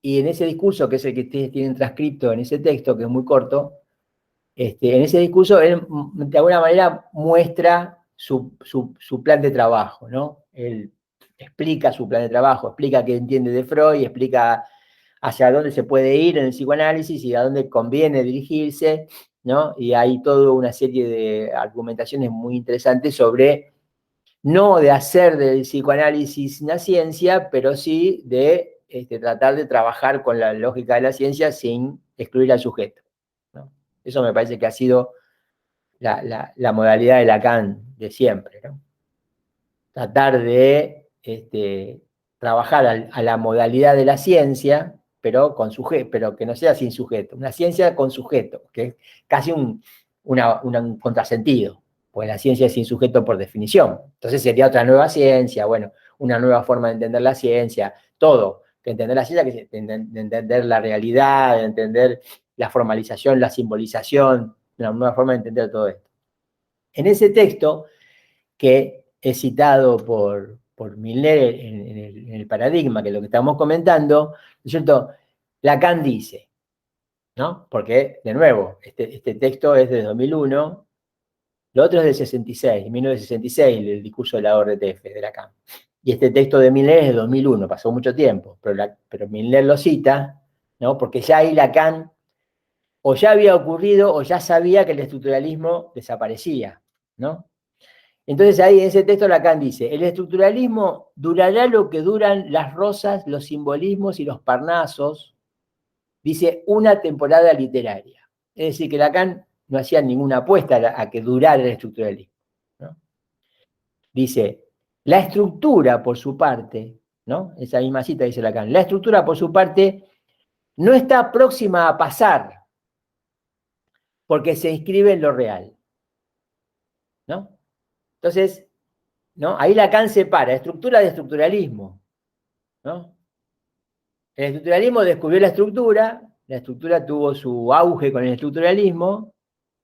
y en ese discurso, que es el que ustedes tienen transcripto en ese texto, que es muy corto, en ese discurso él de alguna manera muestra su plan de trabajo, ¿no? Él explica su plan de trabajo, explica qué entiende de Freud, explica hacia dónde se puede ir en el psicoanálisis y a dónde conviene dirigirse, ¿no? Y hay toda una serie de argumentaciones muy interesantes sobre, no de hacer del psicoanálisis una ciencia, pero sí de tratar de trabajar con la lógica de la ciencia sin excluir al sujeto, ¿no? Eso me parece que ha sido la modalidad de Lacan de siempre, ¿no? Tratar de trabajar a la modalidad de la ciencia, pero que no sea sin sujeto. Una ciencia con sujeto, que es casi un contrasentido, pues la ciencia es sin sujeto por definición. Entonces sería otra nueva ciencia, bueno, una nueva forma de entender la ciencia, todo. Que entender la ciencia, que de entender la realidad, de entender la formalización, la simbolización, una nueva forma de entender todo esto. En ese texto, que es citado por Milner en el paradigma, que es lo que estamos comentando, ¿no es cierto? Lacan dice, ¿no? Porque, de nuevo, este texto es de 2001, lo otro es del 66, 1966, el discurso de la ORTF, de Lacan. Y este texto de Milner es de 2001, pasó mucho tiempo, pero Milner lo cita, ¿no? Porque ya ahí Lacan o ya había ocurrido o ya sabía que el estructuralismo desaparecía, ¿no? Entonces ahí en ese texto Lacan dice, el estructuralismo durará lo que duran las rosas, los simbolismos y los parnasos, dice, una temporada literaria. Es decir, que Lacan no hacía ninguna apuesta a que durara el estructuralismo, ¿no? Dice, la estructura por su parte, ¿no? Esa misma cita dice Lacan, la estructura por su parte no está próxima a pasar porque se inscribe en lo real, ¿no? Entonces, ¿no? Ahí Lacan separa estructura de estructuralismo, ¿no? El estructuralismo descubrió la estructura tuvo su auge con el estructuralismo,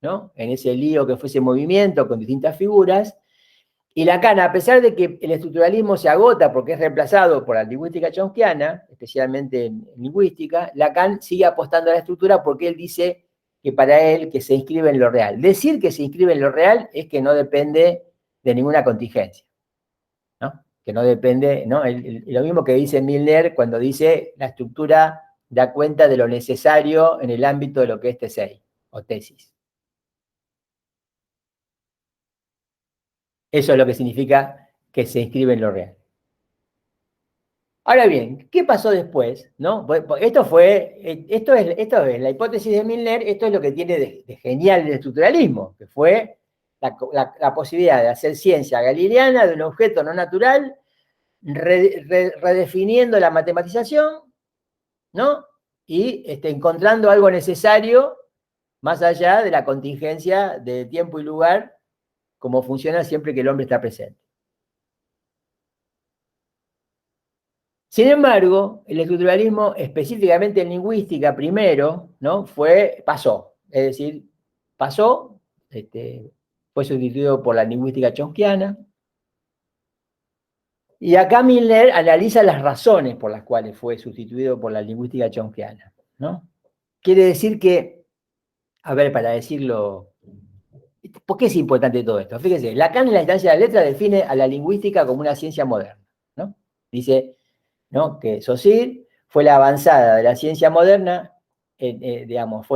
¿no? En ese lío que fue ese movimiento con distintas figuras, y Lacan, a pesar de que el estructuralismo se agota porque es reemplazado por la lingüística chomskiana, especialmente en lingüística, Lacan sigue apostando a la estructura porque él dice que para él que se inscribe en lo real. Decir que se inscribe en lo real es que no depende de ninguna contingencia, ¿no? Que no depende, ¿no? Lo mismo que dice Milner cuando dice la estructura da cuenta de lo necesario en el ámbito de lo que es T6 o tesis. Eso es lo que significa que se inscribe en lo real. Ahora bien, ¿qué pasó después? ¿No? Esto es la hipótesis de Milner, esto es lo que tiene de genial el estructuralismo, que fue la posibilidad de hacer ciencia galileana de un objeto no natural, redefiniendo la matematización, ¿no? Y encontrando algo necesario más allá de la contingencia de tiempo y lugar, como funciona siempre que el hombre está presente. Sin embargo, el estructuralismo, específicamente en lingüística primero, ¿no? pasó. Es decir, pasó, fue sustituido por la lingüística chomskiana. Y acá Milner analiza las razones por las cuales fue sustituido por la lingüística chomskiana, ¿no? Quiere decir que, a ver, para decirlo, ¿por qué es importante todo esto? Fíjense, Lacan en la instancia de la letra define a la lingüística como una ciencia moderna, ¿no? Dice, ¿no?, que Saussure fue la avanzada de la ciencia moderna, digamos,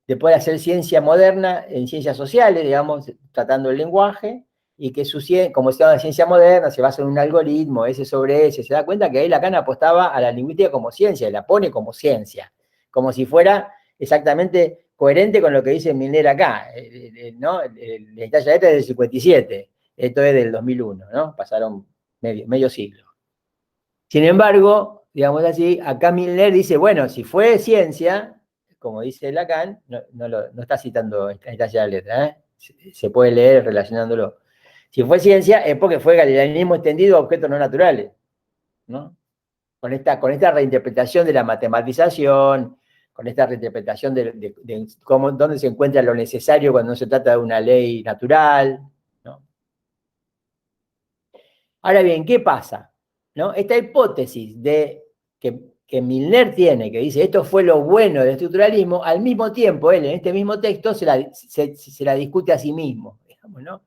después de hacer ciencia moderna en ciencias sociales, digamos, tratando el lenguaje, y que como se llama ciencia moderna, se basa en un algoritmo, ese sobre ese, se da cuenta que ahí Lacan apostaba a la lingüística como ciencia, y la pone como ciencia, como si fuera exactamente coherente con lo que dice Milner acá, ¿no? La instancia de letra es del 57, esto es del 2001, ¿no? Pasaron medio siglo. Sin embargo, digamos así, acá Milner dice, bueno, si fue ciencia, como dice Lacan, no está citando esta instancia de la letra, ¿eh? Se puede leer relacionándolo. Si fue ciencia es porque fue galileanismo extendido a objetos no naturales, ¿no? Con esta reinterpretación de la matematización, con esta reinterpretación de dónde se encuentra lo necesario cuando no se trata de una ley natural, ¿no? Ahora bien, ¿qué pasa? ¿No? Esta hipótesis que Milner tiene, que dice esto fue lo bueno del estructuralismo, al mismo tiempo él en este mismo texto se la discute a sí mismo, digamos, ¿no?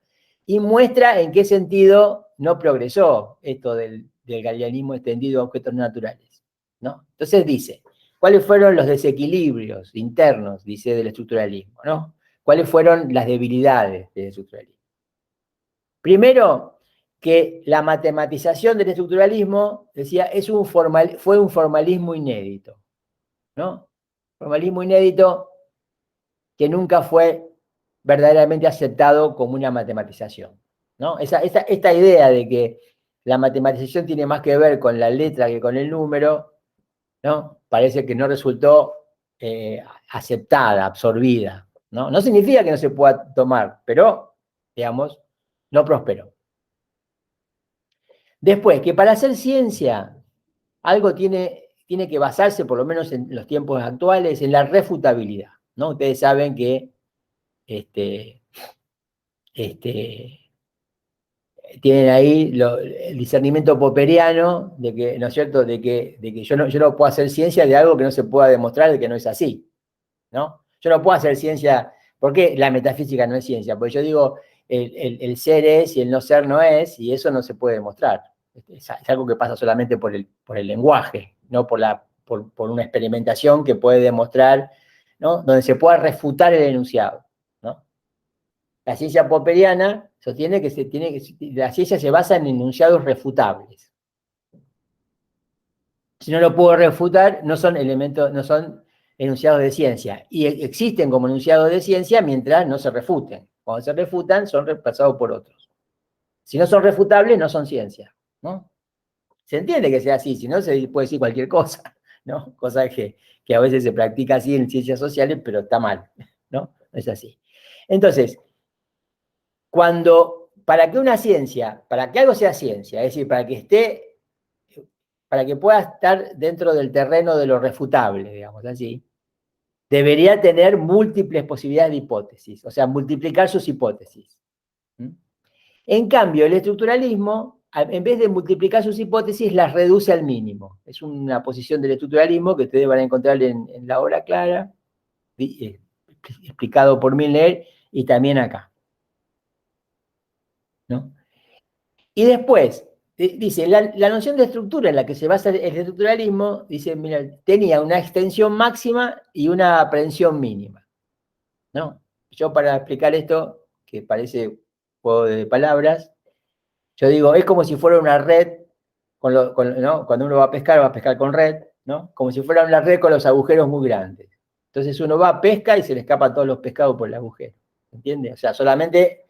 Y muestra en qué sentido no progresó esto del galileanismo extendido a objetos naturales, ¿no? Entonces dice, ¿cuáles fueron los desequilibrios internos, dice, del estructuralismo, ¿no? ¿Cuáles fueron las debilidades del estructuralismo? Primero, que la matematización del estructuralismo, decía, fue un formalismo inédito, ¿no? Formalismo inédito que nunca fue verdaderamente aceptado como una matematización, ¿no? Esta idea de que la matematización tiene más que ver con la letra que con el número, ¿no? Parece que no resultó aceptada, absorbida, ¿no? No significa que no se pueda tomar, pero, digamos, no prosperó. Después, que para hacer ciencia, algo tiene que basarse, por lo menos en los tiempos actuales, en la refutabilidad, ¿no? Ustedes saben que tienen ahí el discernimiento popperiano de que, ¿no es cierto?, de que yo no puedo hacer ciencia de algo que no se pueda demostrar de que no es así, ¿no? Yo no puedo hacer ciencia, ¿por qué la metafísica no es ciencia? Porque yo digo, el ser es y el no ser no es, y eso no se puede demostrar. Es algo que pasa solamente por el lenguaje, no por una experimentación que puede demostrar, ¿no?, donde se pueda refutar el enunciado, ¿no? La ciencia popperiana sostiene que la ciencia se basa en enunciados refutables. Si no lo puedo refutar, no son enunciados de ciencia. Y existen como enunciados de ciencia mientras no se refuten. Cuando se refutan, son reemplazados por otros. Si no son refutables, no son ciencia, ¿no? Se entiende que sea así, si no se puede decir cualquier cosa, ¿no? Cosa que a veces se practica así en ciencias sociales, pero está mal, ¿no? No es así. Entonces, para que algo sea ciencia, es decir, para que pueda estar dentro del terreno de lo refutable, digamos así, debería tener múltiples posibilidades de hipótesis, o sea, multiplicar sus hipótesis. En cambio, el estructuralismo, en vez de multiplicar sus hipótesis, las reduce al mínimo. Es una posición del estructuralismo que ustedes van a encontrar en la obra clara, explicado por Milner, y también acá, ¿no? Y después, dice, la noción de estructura en la que se basa el estructuralismo, dice, mira, tenía una extensión máxima y una aprehensión mínima, ¿no? Yo para explicar esto, que parece juego de palabras, yo digo, es como si fuera una red, ¿no? Cuando uno va a pescar con red, ¿no? Como si fuera una red con los agujeros muy grandes. Entonces uno va a pesca y se le escapan todos los pescados por el agujero, ¿entiendes? O sea, solamente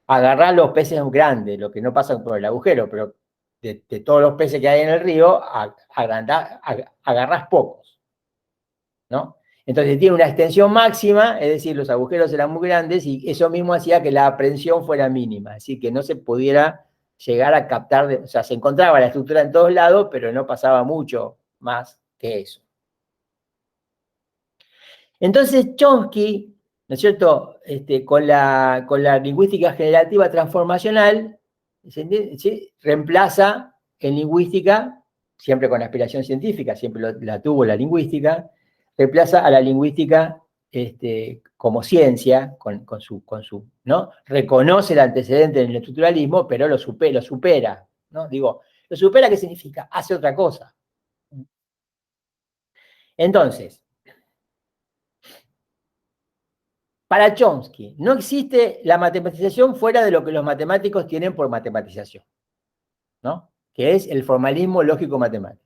agarrar los peces grandes, lo que no pasa por el agujero, pero de todos los peces que hay en el río, agarrás pocos, ¿no? Entonces tiene una extensión máxima, es decir, los agujeros eran muy grandes y eso mismo hacía que la aprehensión fuera mínima, así que no se pudiera llegar a captar, o sea, se encontraba la estructura en todos lados, pero no pasaba mucho más que eso. Entonces Chomsky, ¿no es cierto?, con la lingüística generativa transformacional, ¿sí?, reemplaza en lingüística, siempre con aspiración científica, siempre la tuvo la lingüística, reemplaza a la lingüística como ciencia, ¿no? Reconoce el antecedente en el estructuralismo, pero lo supera, ¿no? Digo, ¿lo supera qué significa? Hace otra cosa. Entonces, para Chomsky, no existe la matematización fuera de lo que los matemáticos tienen por matematización, ¿no? Que es el formalismo lógico-matemático.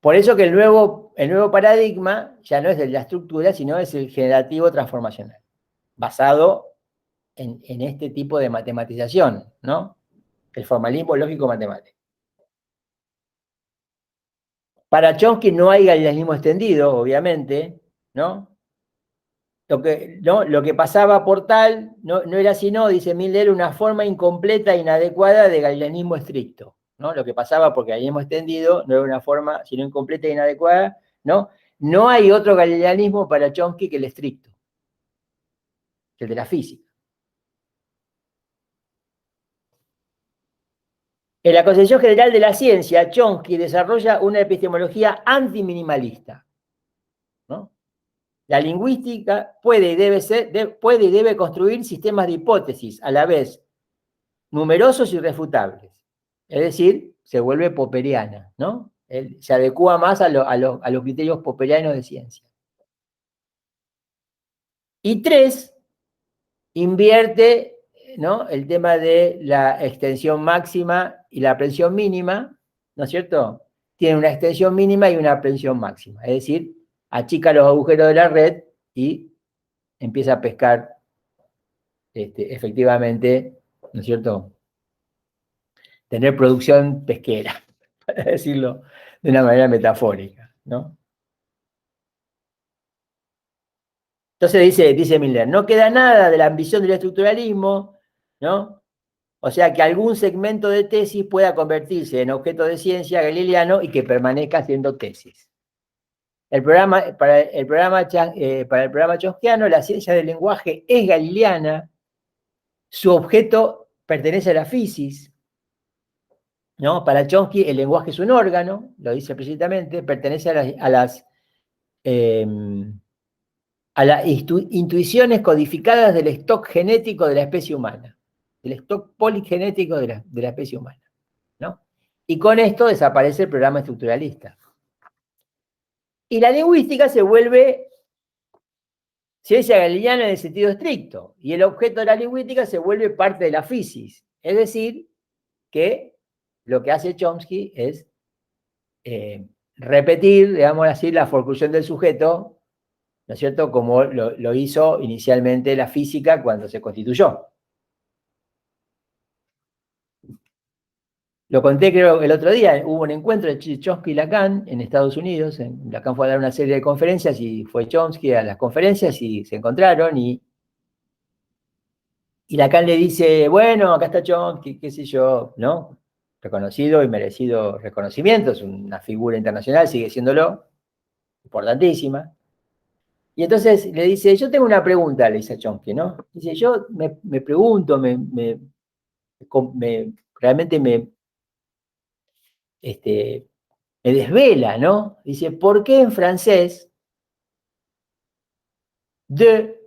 Por eso que el nuevo paradigma ya no es de la estructura, sino es el generativo transformacional, basado en este tipo de matematización, ¿no? El formalismo lógico-matemático. Para Chomsky no hay galileanismo extendido, obviamente, ¿no? Lo que pasaba por tal no era sino, dice Miller, una forma incompleta e inadecuada de galileanismo estricto, ¿no? Lo que pasaba por galileanismo extendido no era una forma sino incompleta e inadecuada, ¿no? No hay otro galileanismo para Chomsky que el estricto, que el de la física. En la concepción general de la ciencia, Chomsky desarrolla una epistemología antiminimalista, ¿no? La lingüística puede y debe construir sistemas de hipótesis, a la vez numerosos y refutables. Es decir, se vuelve popperiana, ¿no? Se adecua más a los criterios popperianos de ciencia. Y 3, invierte, ¿no?, el tema de la extensión máxima y la aprehensión mínima, ¿no es cierto? Tiene una extensión mínima y una aprehensión máxima. Es decir, achica los agujeros de la red y empieza a pescar efectivamente, ¿no es cierto?, tener producción pesquera, para decirlo de una manera metafórica, ¿no? Entonces dice Miller, no queda nada de la ambición del estructuralismo, ¿no? O sea, que algún segmento de tesis pueda convertirse en objeto de ciencia galileano y que permanezca siendo tesis. Para el programa chomskiano, la ciencia del lenguaje es galileana, su objeto pertenece a la fisis, ¿no? Para Chomsky el lenguaje es un órgano, lo dice precisamente, pertenece a las intuiciones codificadas del stock genético de la especie humana, del stock poligenético de la especie humana, ¿no? Y con esto desaparece el programa estructuralista. Y la lingüística se vuelve ciencia galileana en el sentido estricto, y el objeto de la lingüística se vuelve parte de la fisis, es decir, que lo que hace Chomsky es repetir, digamos así, la forclusión del sujeto, ¿no es cierto?, como lo hizo inicialmente la física cuando se constituyó. Lo conté creo el otro día, hubo un encuentro de Chomsky y Lacan en Estados Unidos, Lacan fue a dar una serie de conferencias y fue Chomsky a las conferencias y se encontraron y Lacan le dice, bueno, acá está Chomsky, qué sé yo, ¿no? Reconocido y merecido reconocimiento, es una figura internacional, sigue siéndolo, importantísima. Y entonces le dice, yo tengo una pregunta, le dice a Chomsky, ¿no? Dice, yo me pregunto, realmente me desvela, ¿no? Dice, ¿por qué en francés de,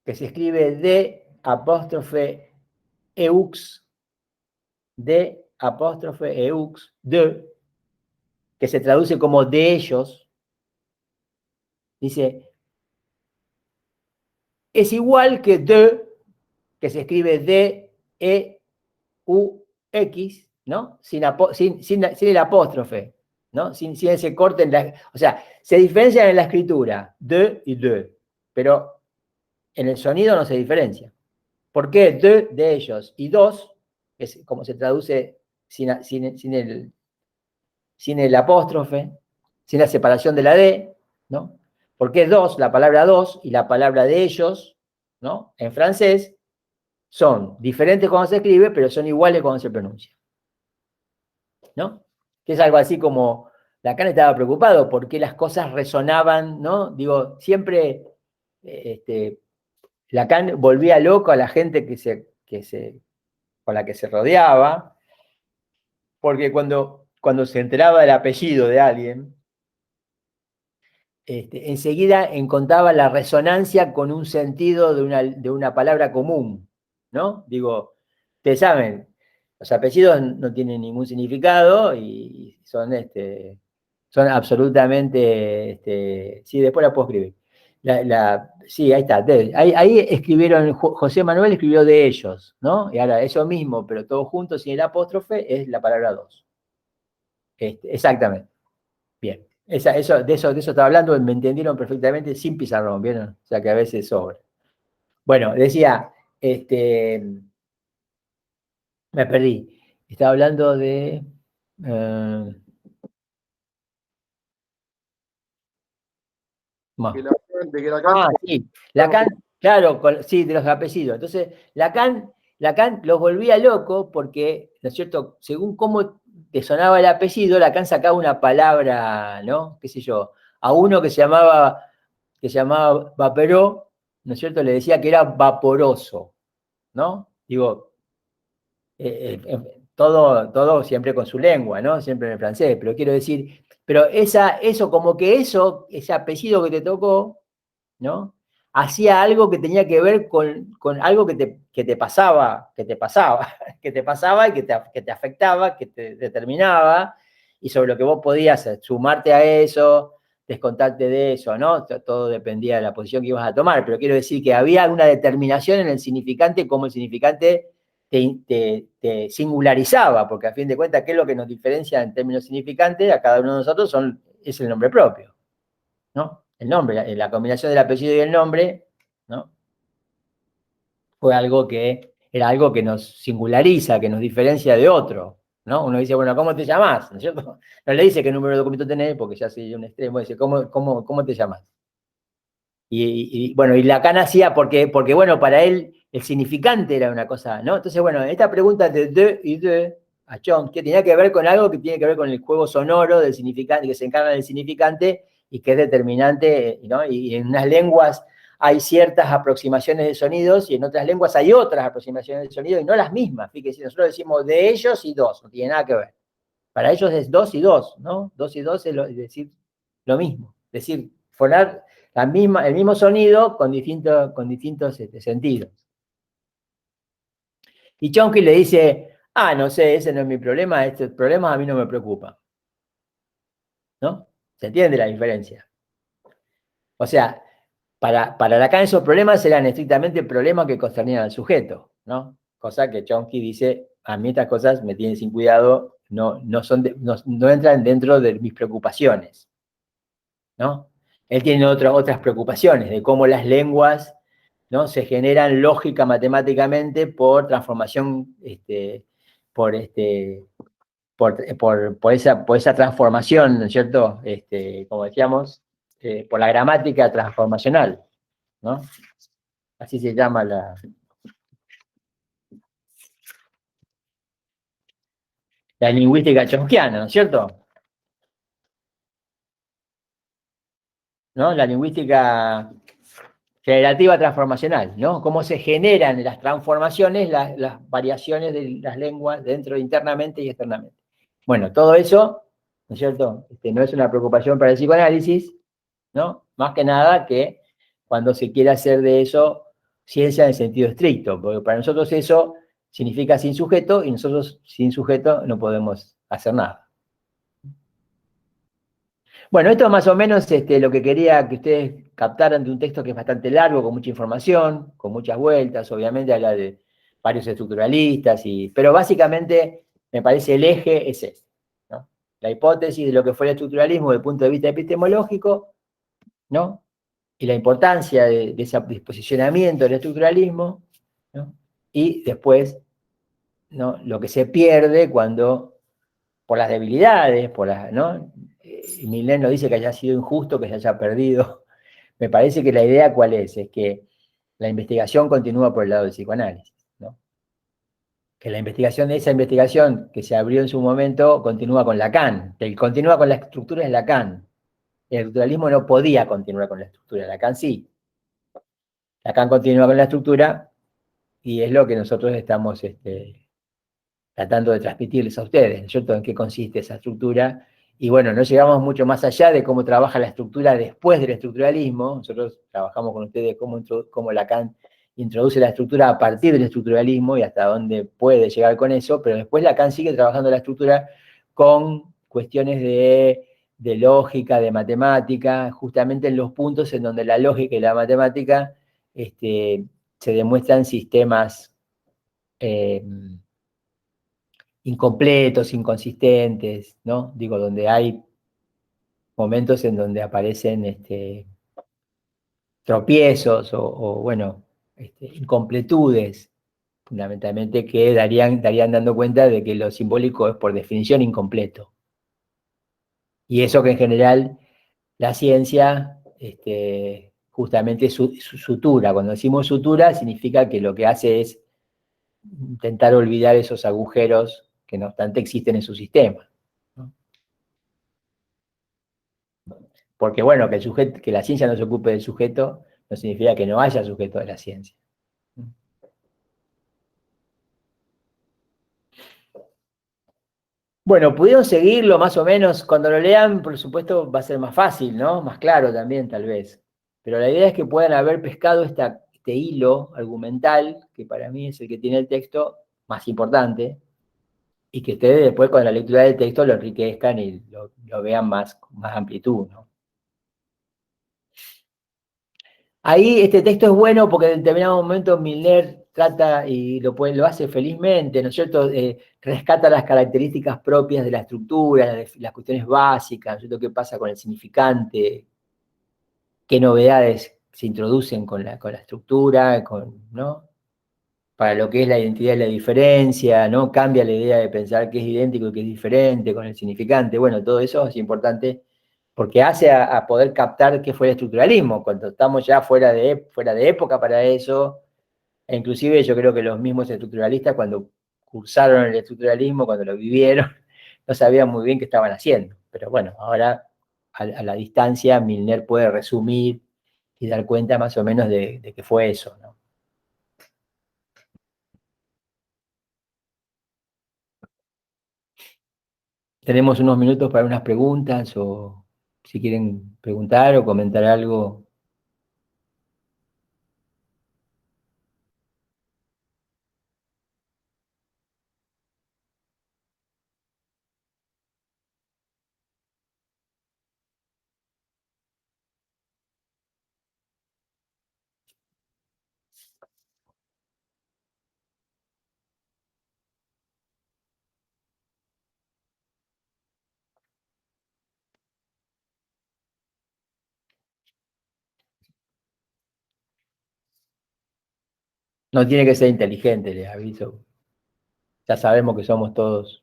que se escribe de apóstrofe eux, de apóstrofe eux, de, que se traduce como de ellos, dice, es igual que de, que se escribe de, u, x, ¿no? Sin el apóstrofe, ¿no? Sin ese corte en la... O sea, se diferencian en la escritura, de y de, pero en el sonido no se diferencia. ¿Por qué de ellos? Y dos, que es como se traduce sin el apóstrofe, sin la separación de la D, ¿no? ¿Por qué dos? La palabra dos y la palabra de ellos, ¿no? En francés son diferentes cuando se escribe, pero son iguales cuando se pronuncia, ¿no? Que es algo así como, Lacan estaba preocupado porque las cosas resonaban, ¿no? Digo, siempre Lacan volvía loco a la gente con la que se rodeaba, porque cuando se enteraba del apellido de alguien, enseguida encontraba la resonancia con un sentido de una palabra común, ¿no? Digo, ustedes saben, los apellidos no tienen ningún significado y son absolutamente, sí, después la puedo escribir. Sí, ahí está. Ahí escribieron, José Manuel escribió de ellos, ¿no? Y ahora eso mismo, pero todo junto sin el apóstrofe, es la palabra dos. Exactamente. Bien. De eso estaba hablando, me entendieron perfectamente sin pizarrón, ¿vieron? O sea que a veces sobra. Bueno, decía, me perdí. Estaba hablando de... sí, Lacan, claro, sí, de los apellidos. Entonces, Lacan los volvía loco porque, ¿no es cierto?, según cómo te sonaba el apellido, Lacan sacaba una palabra, ¿no? Qué sé yo, a uno que se llamaba Vaperó, ¿no es cierto?, le decía que era vaporoso, ¿no? Digo, todo siempre con su lengua, ¿no? Siempre en el francés, pero quiero decir, pero eso, como que ese apellido que te tocó, ¿no? Hacía algo que tenía que ver con algo que te pasaba, que te pasaba y que te afectaba, que te determinaba, y sobre lo que vos podías sumarte a eso, descontarte de eso, ¿no? Todo dependía de la posición que ibas a tomar, pero quiero decir que había una determinación en el significante, como el significante te singularizaba, porque a fin de cuentas, ¿qué es lo que nos diferencia en términos significantes a cada uno de nosotros? Es el nombre propio, ¿no? el nombre, la combinación del apellido y el nombre, ¿no? Fue algo que era algo que nos singulariza, que nos diferencia de otro, ¿no? Uno dice, bueno, ¿cómo te llamás? ¿No es cierto? No le dice qué número de documento tenés, porque ya sería un extremo, dice, ¿cómo te llamás? Bueno, y Lacan hacía porque, bueno, para él el significante era una cosa, ¿no? Entonces, bueno, esta pregunta de y de a Chomsky que tenía que ver con algo que tiene que ver con el juego sonoro del significante, que se encarga del significante y que es determinante, ¿no? Y en unas lenguas hay ciertas aproximaciones de sonidos y en otras lenguas hay otras aproximaciones de sonidos y no las mismas. Fíjense, nosotros decimos de ellos y dos, no tiene nada que ver. Para ellos es dos y dos, ¿no? Dos y dos es decir lo mismo. Es decir, fonar el mismo sonido con distintos sentidos. Y Chomsky le dice, no sé, ese no es mi problema, estos problemas a mí no me preocupan. ¿No? ¿Se entiende la diferencia? O sea, para Lacan esos problemas eran estrictamente problemas que concernían al sujeto, ¿no? Cosa que Chomsky dice, a mí estas cosas me tienen sin cuidado, no entran dentro de mis preocupaciones, ¿no? Él tiene otras preocupaciones de cómo las lenguas, ¿no? Se generan lógica matemáticamente por transformación, por esa transformación, ¿no es cierto? Como decíamos, por la gramática transformacional, ¿no? Así se llama la lingüística chomskiana, ¿no es cierto? ¿No? La lingüística generativa transformacional, ¿no? Cómo se generan las transformaciones, las variaciones de las lenguas dentro, internamente y externamente. Bueno, todo eso, ¿no es cierto? No es una preocupación para el psicoanálisis, ¿no? Más que nada que cuando se quiere hacer de eso ciencia en sentido estricto, porque para nosotros eso significa sin sujeto y nosotros sin sujeto no podemos hacer nada. Bueno, esto es más o menos lo que quería que ustedes captaran de un texto que es bastante largo, con mucha información, con muchas vueltas, obviamente habla de varios estructuralistas, pero básicamente me parece el eje es este, ¿no? La hipótesis de lo que fue el estructuralismo desde el punto de vista epistemológico, ¿no? Y la importancia de ese posicionamiento del estructuralismo, ¿no? Y después, ¿no? Lo que se pierde cuando, por las debilidades, ¿no? Millet no dice que haya sido injusto, que se haya perdido. Me parece que la idea cuál es que la investigación continúa por el lado del psicoanálisis, ¿no? Que la investigación de esa investigación que se abrió en su momento continúa con Lacan, que continúa con la estructura de Lacan. El estructuralismo no podía continuar con la estructura, Lacan sí. Lacan continúa con la estructura y es lo que nosotros estamos tratando de transmitirles a ustedes, ¿no es cierto? En qué consiste esa estructura. Y bueno, no llegamos mucho más allá de cómo trabaja la estructura después del estructuralismo. Nosotros trabajamos con ustedes cómo Lacan introduce la estructura a partir del estructuralismo y hasta dónde puede llegar con eso, pero después Lacan sigue trabajando la estructura con cuestiones de lógica, de matemática, justamente en los puntos en donde la lógica y la matemática se demuestran sistemas incompletos, inconsistentes, ¿no? Digo, donde hay momentos en donde aparecen tropiezos bueno, incompletudes, fundamentalmente, que darían dando cuenta de que lo simbólico es por definición incompleto. Y eso que en general la ciencia justamente sutura. Cuando decimos sutura significa que lo que hace es intentar olvidar esos agujeros que no obstante existen en su sistema, ¿no? Porque bueno, que la ciencia no se ocupe del sujeto no significa que no haya sujeto de la ciencia. Bueno, pudieron seguirlo más o menos. Cuando lo lean, por supuesto, va a ser más fácil, ¿no? Más claro también, tal vez. Pero la idea es que puedan haber pescado este hilo argumental, que para mí es el que tiene el texto más importante, y que ustedes después con la lectura del texto lo enriquezcan y lo vean con más amplitud, ¿no? Ahí este texto es bueno porque en determinado momento Milner trata y lo hace felizmente, ¿no es cierto? Rescata las características propias de la estructura, las cuestiones básicas, ¿no es cierto? ¿Qué pasa con el significante? qué novedades se introducen con la estructura, ¿no? Para lo que es la identidad y la diferencia, ¿no? Cambia la idea de pensar que es idéntico y que es diferente con el significante. Bueno, todo eso es importante porque hace a poder captar qué fue el estructuralismo, cuando estamos ya fuera de época para eso, e inclusive yo creo que los mismos estructuralistas cuando cursaron el estructuralismo, cuando lo vivieron, no sabían muy bien qué estaban haciendo. Pero bueno, ahora a la distancia Milner puede resumir y dar cuenta más o menos de qué fue eso, ¿no? Tenemos unos minutos para unas preguntas o si quieren preguntar o comentar algo. No tiene que ser inteligente, les aviso. Ya sabemos que somos todos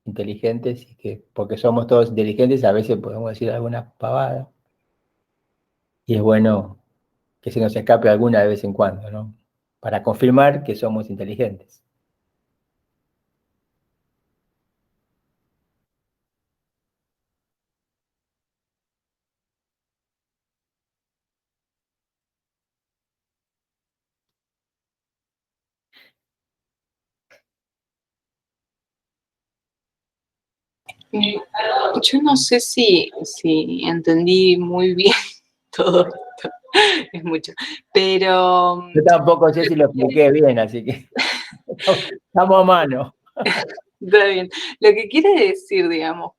inteligentes y que porque somos todos inteligentes a veces podemos decir alguna pavada. Y es bueno que se nos escape alguna de vez en cuando, ¿no? Para confirmar que somos inteligentes. Yo no sé si entendí muy bien todo esto, es mucho, pero Yo tampoco sé si lo expliqué bien, así que estamos a mano. está bien. Lo que quiere decir, digamos,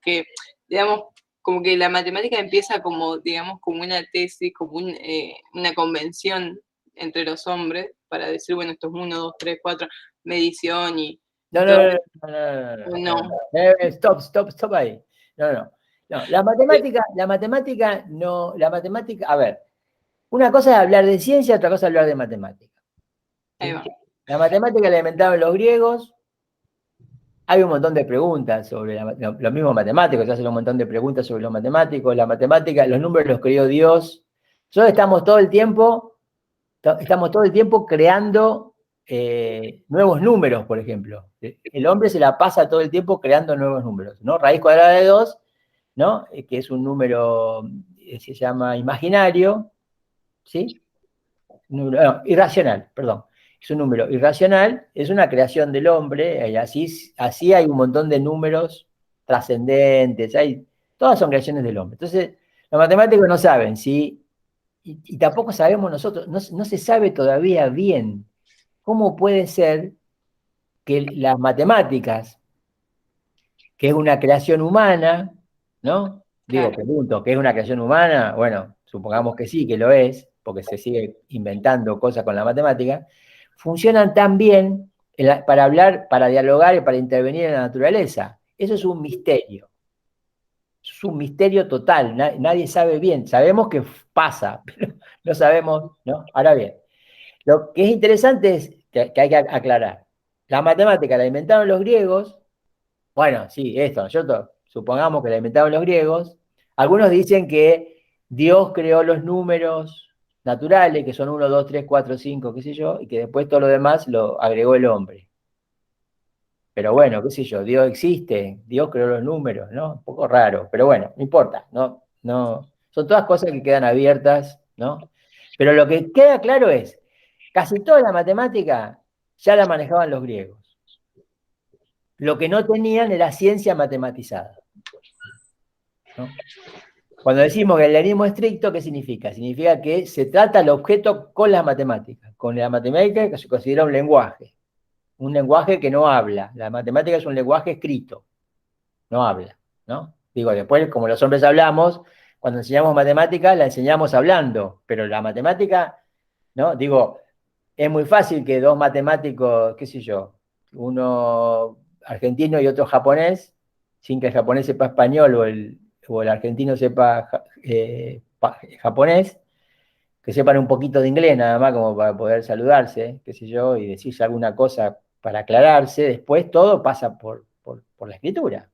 como que la matemática empieza como, digamos, como una tesis, como una convención entre los hombres para decir, bueno, esto es 1, 2, 3, 4, medición y No, no, todo, no, no, no, no, o no, no. no. Stop ahí. No, no. No, la matemática no, la matemática, a ver, una cosa es hablar de ciencia, otra cosa es hablar de matemática. Ahí ¿Sí? va. La matemática la inventaron los griegos. Hay un montón de preguntas sobre los mismos matemáticos, se hacen un montón de preguntas sobre los matemáticos, la matemática, los números los creó Dios. Nosotros estamos todo el tiempo creando nuevos números, por ejemplo. El hombre se la pasa todo el tiempo creando nuevos números, ¿no? Raíz cuadrada de 2, ¿no? Que es un número, se llama imaginario, ¿sí? No, irracional, perdón. Es un número irracional, es una creación del hombre, y así hay un montón de números trascendentes, todas son creaciones del hombre. Entonces, los matemáticos no saben, ¿sí? Y tampoco sabemos nosotros, no se sabe todavía bien cómo puede ser que las matemáticas, que es una creación humana, ¿no? Digo, Claro. pregunto, ¿que es una creación humana? Bueno, supongamos que sí, que lo es, porque se sigue inventando cosas con la matemática, funcionan tan bien para hablar, para dialogar y para intervenir en la naturaleza. Eso es un misterio. Es un misterio total, nadie sabe bien. Sabemos que pasa, pero no sabemos, ¿no? Ahora bien, lo que es interesante es que hay que aclarar. La matemática la inventaron los griegos. Bueno, sí, esto, nosotros supongamos que la inventaron los griegos. Algunos dicen que Dios creó los números naturales, que son 1, 2, 3, 4, 5, qué sé yo, y que después todo lo demás lo agregó el hombre. Pero bueno, qué sé yo, Dios existe, Dios creó los números, ¿no? Un poco raro, pero bueno, no importa, no, son todas cosas que quedan abiertas, ¿no? Pero lo que queda claro es, casi toda la matemática ya la manejaban los griegos. Lo que no tenían era ciencia matematizada, ¿no? Cuando decimos que el helenismo estricto, ¿qué significa? Significa que se trata el objeto con las matemáticas. Con la matemática que se considera un lenguaje que no habla. La matemática es un lenguaje escrito, no habla, ¿no? Digo, después, como los hombres hablamos, cuando enseñamos matemática, la enseñamos hablando, pero la matemática, ¿no? Digo, es muy fácil que dos matemáticos, qué sé yo, uno argentino y otro japonés, sin que el japonés sepa español o el argentino sepa japonés, que sepan un poquito de inglés nada más como para poder saludarse, qué sé yo, y decirse alguna cosa para aclararse. Después todo pasa por la escritura.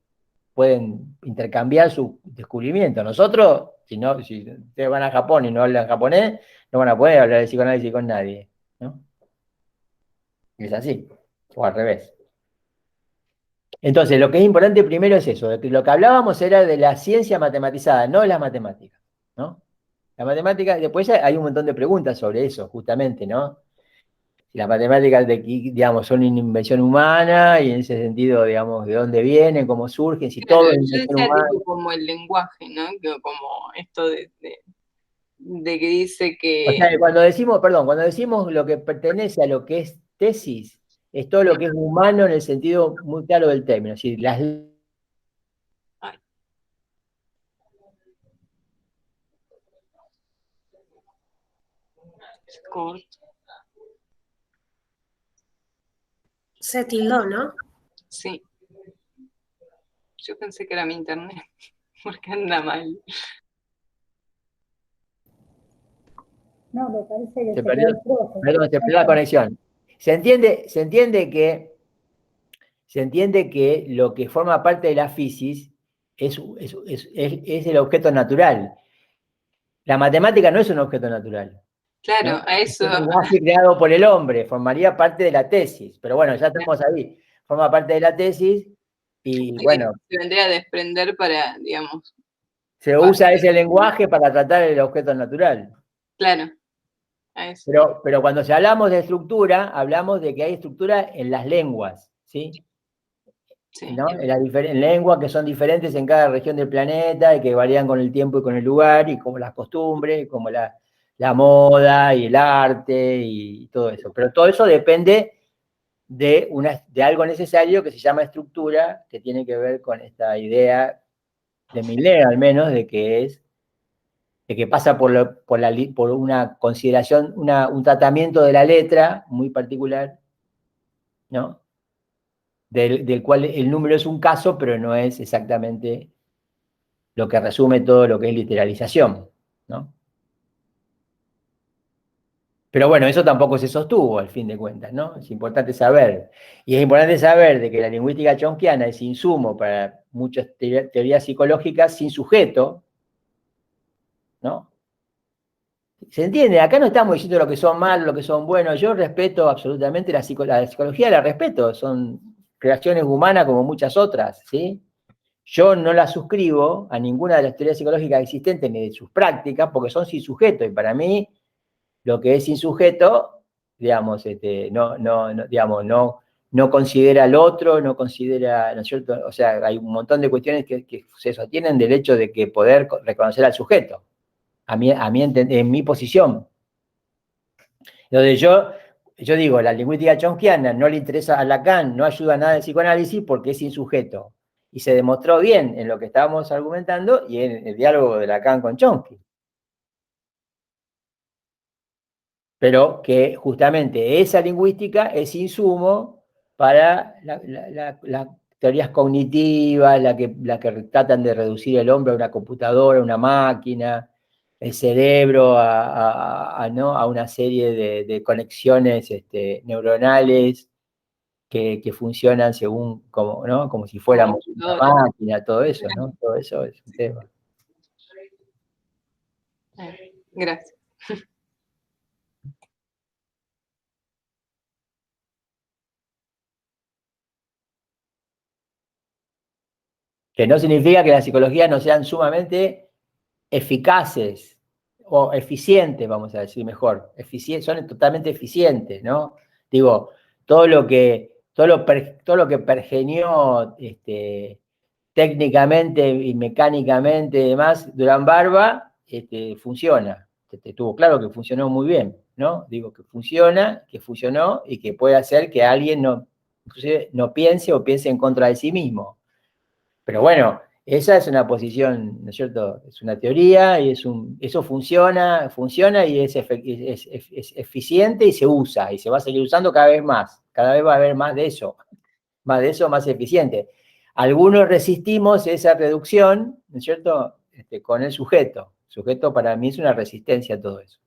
Pueden intercambiar su descubrimiento. Nosotros, si ustedes van a Japón y no hablan japonés, no van a poder hablar de psicoanálisis con nadie, ¿no? Y es así, o al revés. Entonces, lo que es importante primero es eso, de que lo que hablábamos era de la ciencia matematizada, no de las matemáticas, ¿no? La matemática, después hay un montón de preguntas sobre eso, justamente, ¿no? Si las matemáticas, digamos, son una invención humana, y en ese sentido, digamos, de dónde vienen, cómo surgen, si Claro, todo es yo invención decía humana. tipo como el lenguaje, ¿no? Como esto de que dice O que... sea, cuando decimos, perdón, cuando decimos lo que pertenece a lo que es tesis, es todo lo que es humano en el sentido muy claro del término. Es decir, Ay, es corto. Se tildó, ¿no? Sí. Yo pensé que era mi internet, porque anda mal. No, me parece que se se perdió, quedó el profe. perdón, se perdió la conexión. Se entiende que lo que forma parte de la física es el objeto natural. La matemática no es un objeto natural, Claro, ¿no? a Es eso, un lenguaje creado por el hombre, formaría parte de la tesis. Pero bueno, ya estamos ahí. Forma parte de la tesis y bueno, se vendría a desprender para, digamos, se usa ese lenguaje para tratar el objeto natural. claro, a eso. Pero cuando hablamos de estructura, hablamos de que hay estructura en las lenguas, ¿sí? Sí, ¿No? En lenguas que son diferentes en cada región del planeta y que varían con el tiempo y con el lugar, y como las costumbres, como la moda y el arte y todo eso. Pero todo eso depende de algo necesario que se llama estructura, que tiene que ver con esta idea de Miller, al menos, de que pasa por una consideración, un tratamiento de la letra muy particular, ¿no? Del cual el número es un caso, pero no es exactamente lo que resume todo lo que es literalización, ¿no? Pero bueno, eso tampoco se sostuvo, al fin de cuentas, ¿no? Es importante saber. Y es importante saber de que la lingüística chomskiana es insumo para muchas teorías psicológicas sin sujeto, ¿no? ¿Se entiende? Acá no estamos diciendo lo que son malos, lo que son buenos. Yo respeto absolutamente la psicología, la respeto. Son creaciones humanas como muchas otras, ¿sí? Yo no la suscribo a ninguna de las teorías psicológicas existentes ni de sus prácticas porque son sin sujeto. Y para mí, lo que es sin sujeto, digamos, digamos, no considera al otro, no considera, ¿no es cierto? O sea, hay un montón de cuestiones que se sostienen del hecho de que poder reconocer al sujeto. En mi posición. Donde yo digo, la lingüística chomskiana no le interesa a Lacan, no ayuda a nada del psicoanálisis porque es insujeto. Y se demostró bien en lo que estábamos argumentando y en el diálogo de Lacan con Chomsky. Pero que justamente esa lingüística es insumo para las teorías cognitivas, la que tratan de reducir el hombre a una computadora, a una máquina, el cerebro ¿no? a una serie de conexiones neuronales que funcionan según como, ¿no? Como si fuéramos una máquina, todo eso, ¿no? Todo eso es un tema. Gracias. Que no significa que las psicologías no sean sumamente eficaces o eficientes, vamos a decir mejor. Son totalmente eficientes, ¿no? Digo, todo lo que pergenió técnicamente y mecánicamente y demás Durán Barba, funciona. Tuvo claro que funcionó muy bien, ¿no? Digo que funciona, que funcionó y que puede hacer que alguien inclusive no piense o piense en contra de sí mismo. Pero bueno, esa es una posición, ¿no es cierto? Es una teoría y eso funciona y es eficiente y se usa y se va a seguir usando cada vez más. Cada vez va a haber más de eso, más eficiente. Algunos resistimos esa reducción, ¿no es cierto? Con el sujeto. El sujeto para mí es una resistencia a todo eso.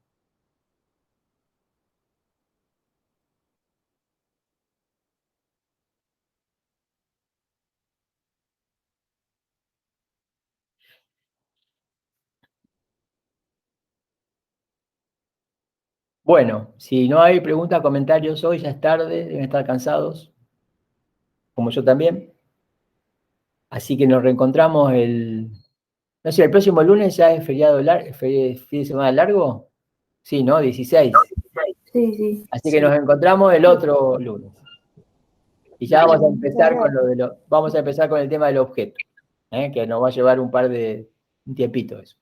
Bueno, si no hay preguntas, comentarios hoy, ya es tarde, deben estar cansados, como yo también. Así que nos reencontramos no sé, el próximo lunes ya es feriado fin de semana largo. Sí, ¿no? 16. Sí, sí. Así que nos encontramos el otro lunes. Y ya vamos a empezar con vamos a empezar con el tema del objeto, que nos va a llevar un tiempito eso.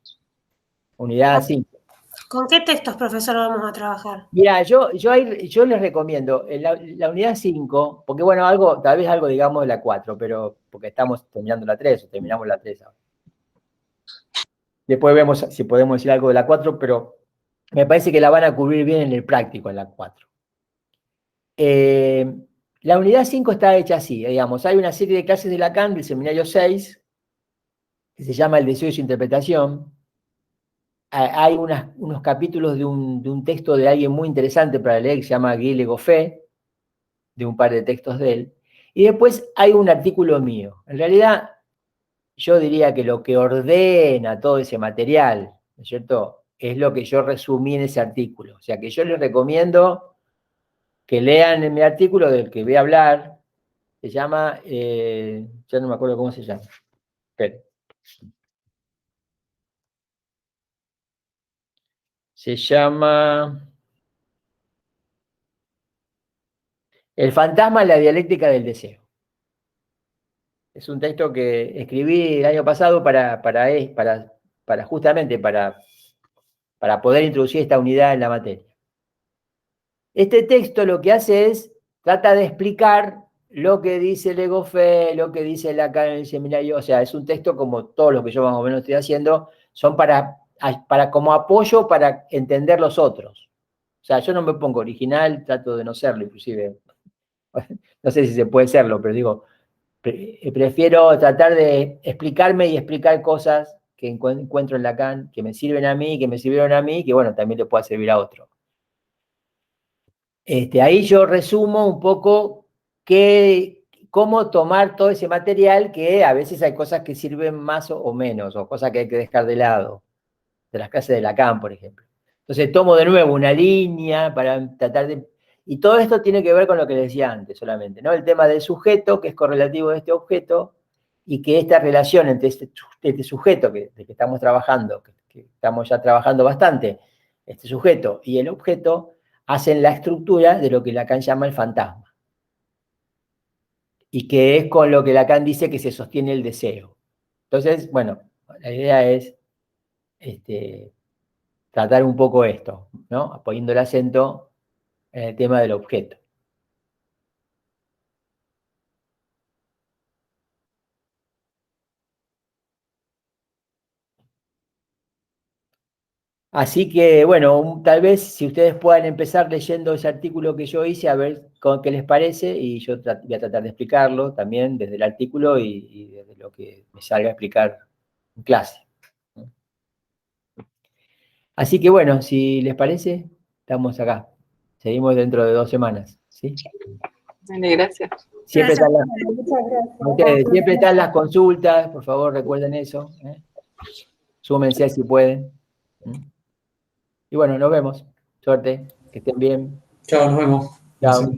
Unidad 5. ¿Con qué textos, profesor, vamos a trabajar? Mira, yo les recomiendo la unidad 5, porque bueno, tal vez algo digamos de la 4, pero porque estamos terminando la 3, o terminamos la 3 ahora. Después vemos si podemos decir algo de la 4, pero me parece que la van a cubrir bien en el práctico en la 4. La unidad 5 está hecha así, digamos, hay una serie de clases de Lacan del seminario 6, que se llama El deseo y su interpretación. Hay unos capítulos de un texto de alguien muy interesante para leer, que se llama Guy Le Goffet, de un par de textos de él. Y después hay un artículo mío. En realidad, yo diría que lo que ordena todo ese material, ¿no es cierto?, es lo que yo resumí en ese artículo. O sea, que yo les recomiendo que lean en mi artículo del que voy a hablar. Se llama, ya no me acuerdo cómo se llama. Espera. Se llama El fantasma en la dialéctica del deseo. Es un texto que escribí el año pasado justamente para poder introducir esta unidad en la materia. Este texto lo que hace es, trata de explicar lo que dice Le Goffet, lo que dice Lacan en el seminario. O sea, es un texto como todos los que yo más o menos estoy haciendo, son como apoyo para entender los otros. O sea, yo no me pongo original, trato de no serlo, inclusive. No sé si se puede serlo, pero digo, prefiero tratar de explicarme y explicar cosas que encuentro en Lacan, que me sirven a mí, que me sirvieron a mí, que bueno, también le pueda servir a otro. Ahí yo resumo un poco cómo tomar todo ese material, que a veces hay cosas que sirven más o menos, o cosas que hay que dejar de lado, de las clases de Lacan, por ejemplo. Entonces tomo de nuevo una línea para tratar de... Y todo esto tiene que ver con lo que les decía antes solamente, ¿no? El tema del sujeto, que es correlativo de este objeto, y que esta relación entre este sujeto de que estamos trabajando, que estamos ya trabajando bastante, este sujeto y el objeto, hacen la estructura de lo que Lacan llama el fantasma. Y que es con lo que Lacan dice que se sostiene el deseo. Entonces, bueno, la idea es tratar un poco esto, ¿no? Poniendo el acento en el tema del objeto. Así que, bueno, tal vez si ustedes puedan empezar leyendo ese artículo que yo hice, a ver qué les parece, y yo voy a tratar de explicarlo también desde el artículo y desde lo que me salga a explicar en clase. Así que, bueno, si les parece, estamos acá. Seguimos dentro de 2 semanas, ¿sí? Vale, gracias. Siempre Gracias. siempre están las consultas, por favor, recuerden eso. Súmense si pueden. Y bueno, nos vemos. Suerte, que estén bien. Chao, nos vemos. Chao.